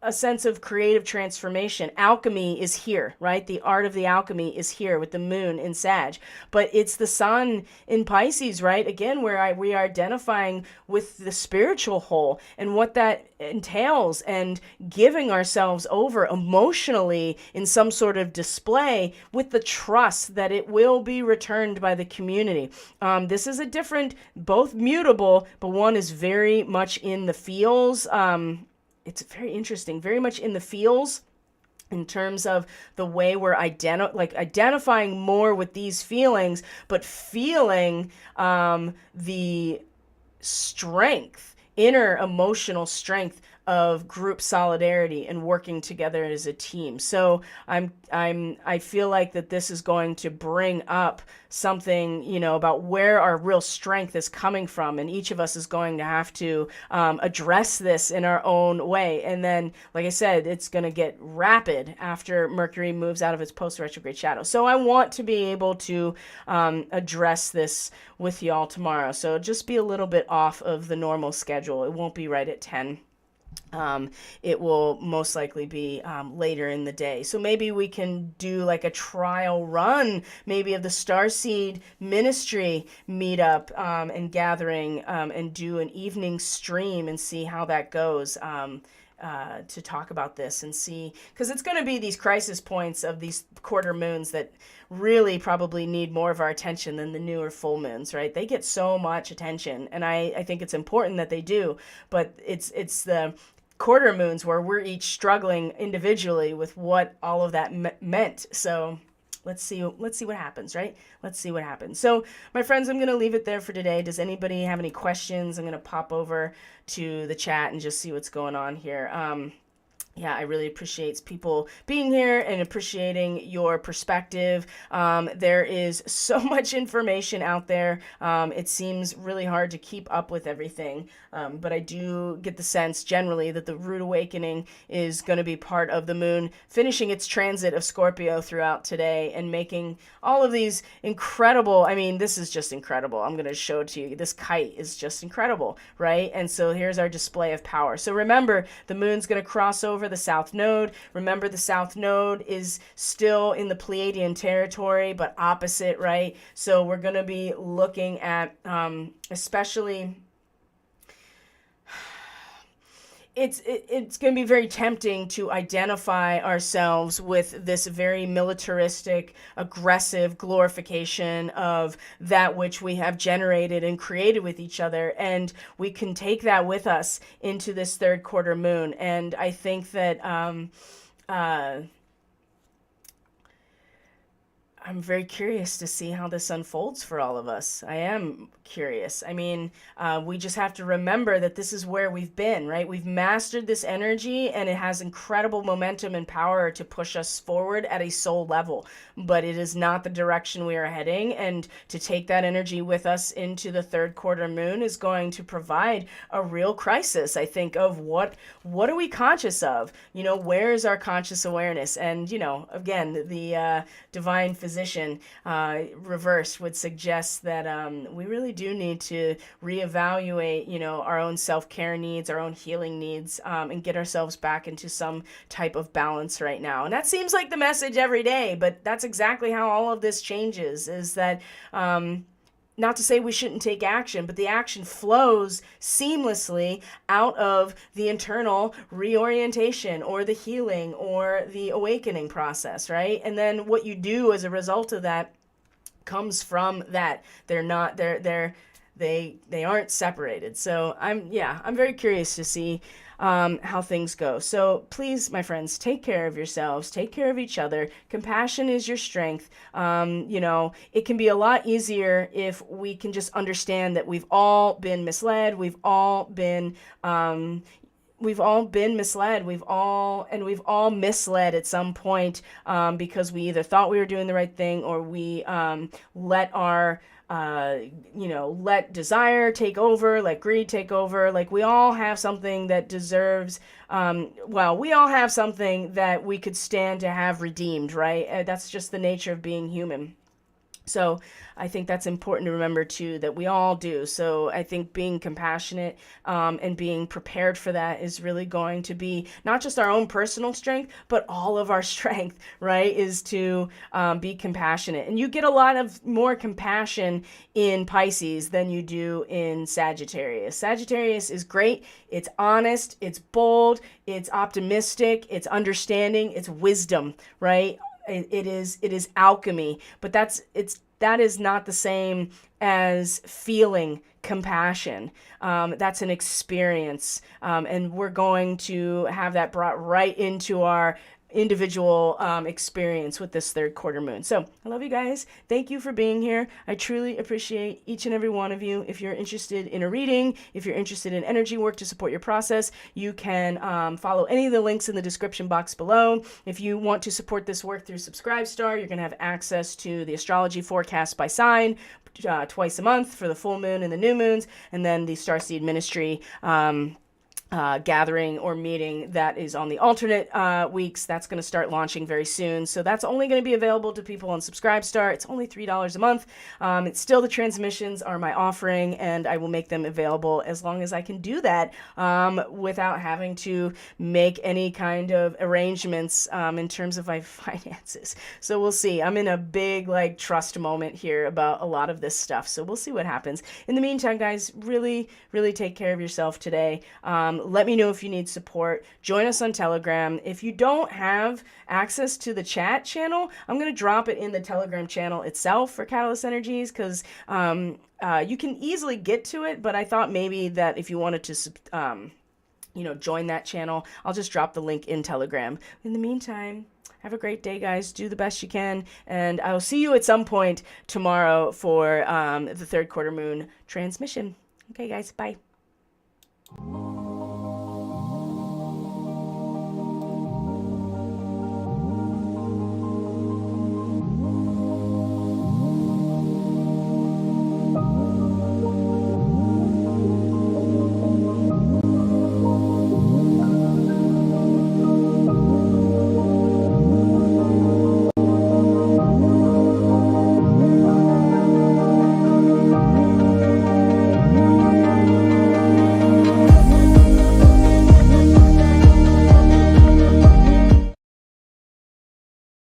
a sense of creative transformation. Alchemy is here, right? The art of the alchemy is here with the moon in Sag, but it's the sun in Pisces, right? Again, where we are identifying with the spiritual whole and what that entails, and giving ourselves over emotionally in some sort of display with the trust that it will be returned by the community. This is a different, both mutable, but one is very much in the feels. It's very interesting, very much in the feels in terms of the way we're identifying more with these feelings, but feeling the strength, inner emotional strength of group solidarity and working together as a team. So I feel like that this is going to bring up something, about where our real strength is coming from. And each of us is going to have to address this in our own way. And then, like I said, it's going to get rapid after Mercury moves out of its post-retrograde shadow. So I want to be able to address this with y'all tomorrow. So just be a little bit off of the normal schedule. It won't be right at 10. It will most likely be later in the day. So maybe we can do like a trial run, maybe of the Starseed ministry meetup and gathering and do an evening stream and see how that goes. To talk about this and see, because it's going to be these crisis points of these quarter moons that really probably need more of our attention than the newer full moons, right? They get so much attention, and I think it's important that they do, but it's the quarter moons where we're each struggling individually with what all of that meant. So let's see what happens, right? Let's see what happens. So, my friends, I'm going to leave it there for today. Does anybody have any questions? I'm going to pop over to the chat and just see what's going on here. Yeah, I really appreciate people being here and appreciating your perspective. There is so much information out there. It seems really hard to keep up with everything, but I do get the sense generally that the root awakening is going to be part of the moon finishing its transit of Scorpio throughout today and making all of these incredible, this is just incredible. I'm going to show it to you. This kite is just incredible, right? And so here's our display of power. So remember, the moon's going to cross over the South Node. Remember, the South Node is still in the Pleiadian territory, but opposite, right? So we're going to be looking at especially... It's going to be very tempting to identify ourselves with this very militaristic, aggressive glorification of that which we have generated and created with each other. And we can take that with us into this third quarter moon. And I think that I'm very curious to see how this unfolds for all of us. I am curious. We just have to remember that this is where we've been, right? We've mastered this energy and it has incredible momentum and power to push us forward at a soul level, but it is not the direction we are heading. And to take that energy with us into the third quarter moon is going to provide a real crisis, I think, of what are we conscious of? Where is our conscious awareness? And, again, the divine physician reversed would suggest that we really do need to reevaluate, our own self-care needs, our own healing needs, and get ourselves back into some type of balance right now. And that seems like the message every day, but that's exactly how all of this changes, is that not to say we shouldn't take action, but the action flows seamlessly out of the internal reorientation or the healing or the awakening process, right? And then what you do as a result of that comes from that. They aren't separated. So I'm very curious to see how things go. So please, my friends, take care of yourselves, take care of each other. Compassion is your strength. It can be a lot easier if we can just understand that we've all been misled. We've all been misled. We've all misled at some point because we either thought we were doing the right thing or we let our let desire take over, let greed take over. Like, we all have something that deserves, we all have something that we could stand to have redeemed, right? That's just the nature of being human. So I think that's important to remember too, that we all do. So I think being compassionate and being prepared for that is really going to be not just our own personal strength, but all of our strength, right? Is to be compassionate. And you get a lot of more compassion in Pisces than you do in Sagittarius. Sagittarius is great. It's honest, it's bold, it's optimistic, it's understanding, it's wisdom, right? It is alchemy, but that is not the same as feeling compassion. That's an experience, and we're going to have that brought right into our individual experience with this third quarter moon. So I love you guys. Thank you for being here. I truly appreciate each and every one of you. If you're interested in a reading, if you're interested in energy work to support your process, you can follow any of the links in the description box below. If you want to support this work through Subscribestar, you're going to have access to the Astrology Forecast by sign twice a month for the full moon and the new moons, and then the Starseed Ministry gathering or meeting that is on the alternate weeks. That's going to start launching very soon. So that's only going to be available to people on Subscribestar. It's only $3 a month. It's still, the transmissions are my offering, and I will make them available as long as I can do that without having to make any kind of arrangements in terms of my finances. So we'll see. I'm in a big trust moment here about a lot of this stuff. So we'll see what happens. In the meantime, guys, really, really take care of yourself today. Let me know if you need support. Join us on Telegram. If you don't have access to the chat channel, I'm going to drop it in the Telegram channel itself for Catalyst Energies, because you can easily get to it, but I thought maybe that if you wanted to join that channel, I'll just drop the link in Telegram. In the meantime, have a great day, guys. Do the best you can, and I will see you at some point tomorrow for the third quarter moon transmission. Okay, guys, bye.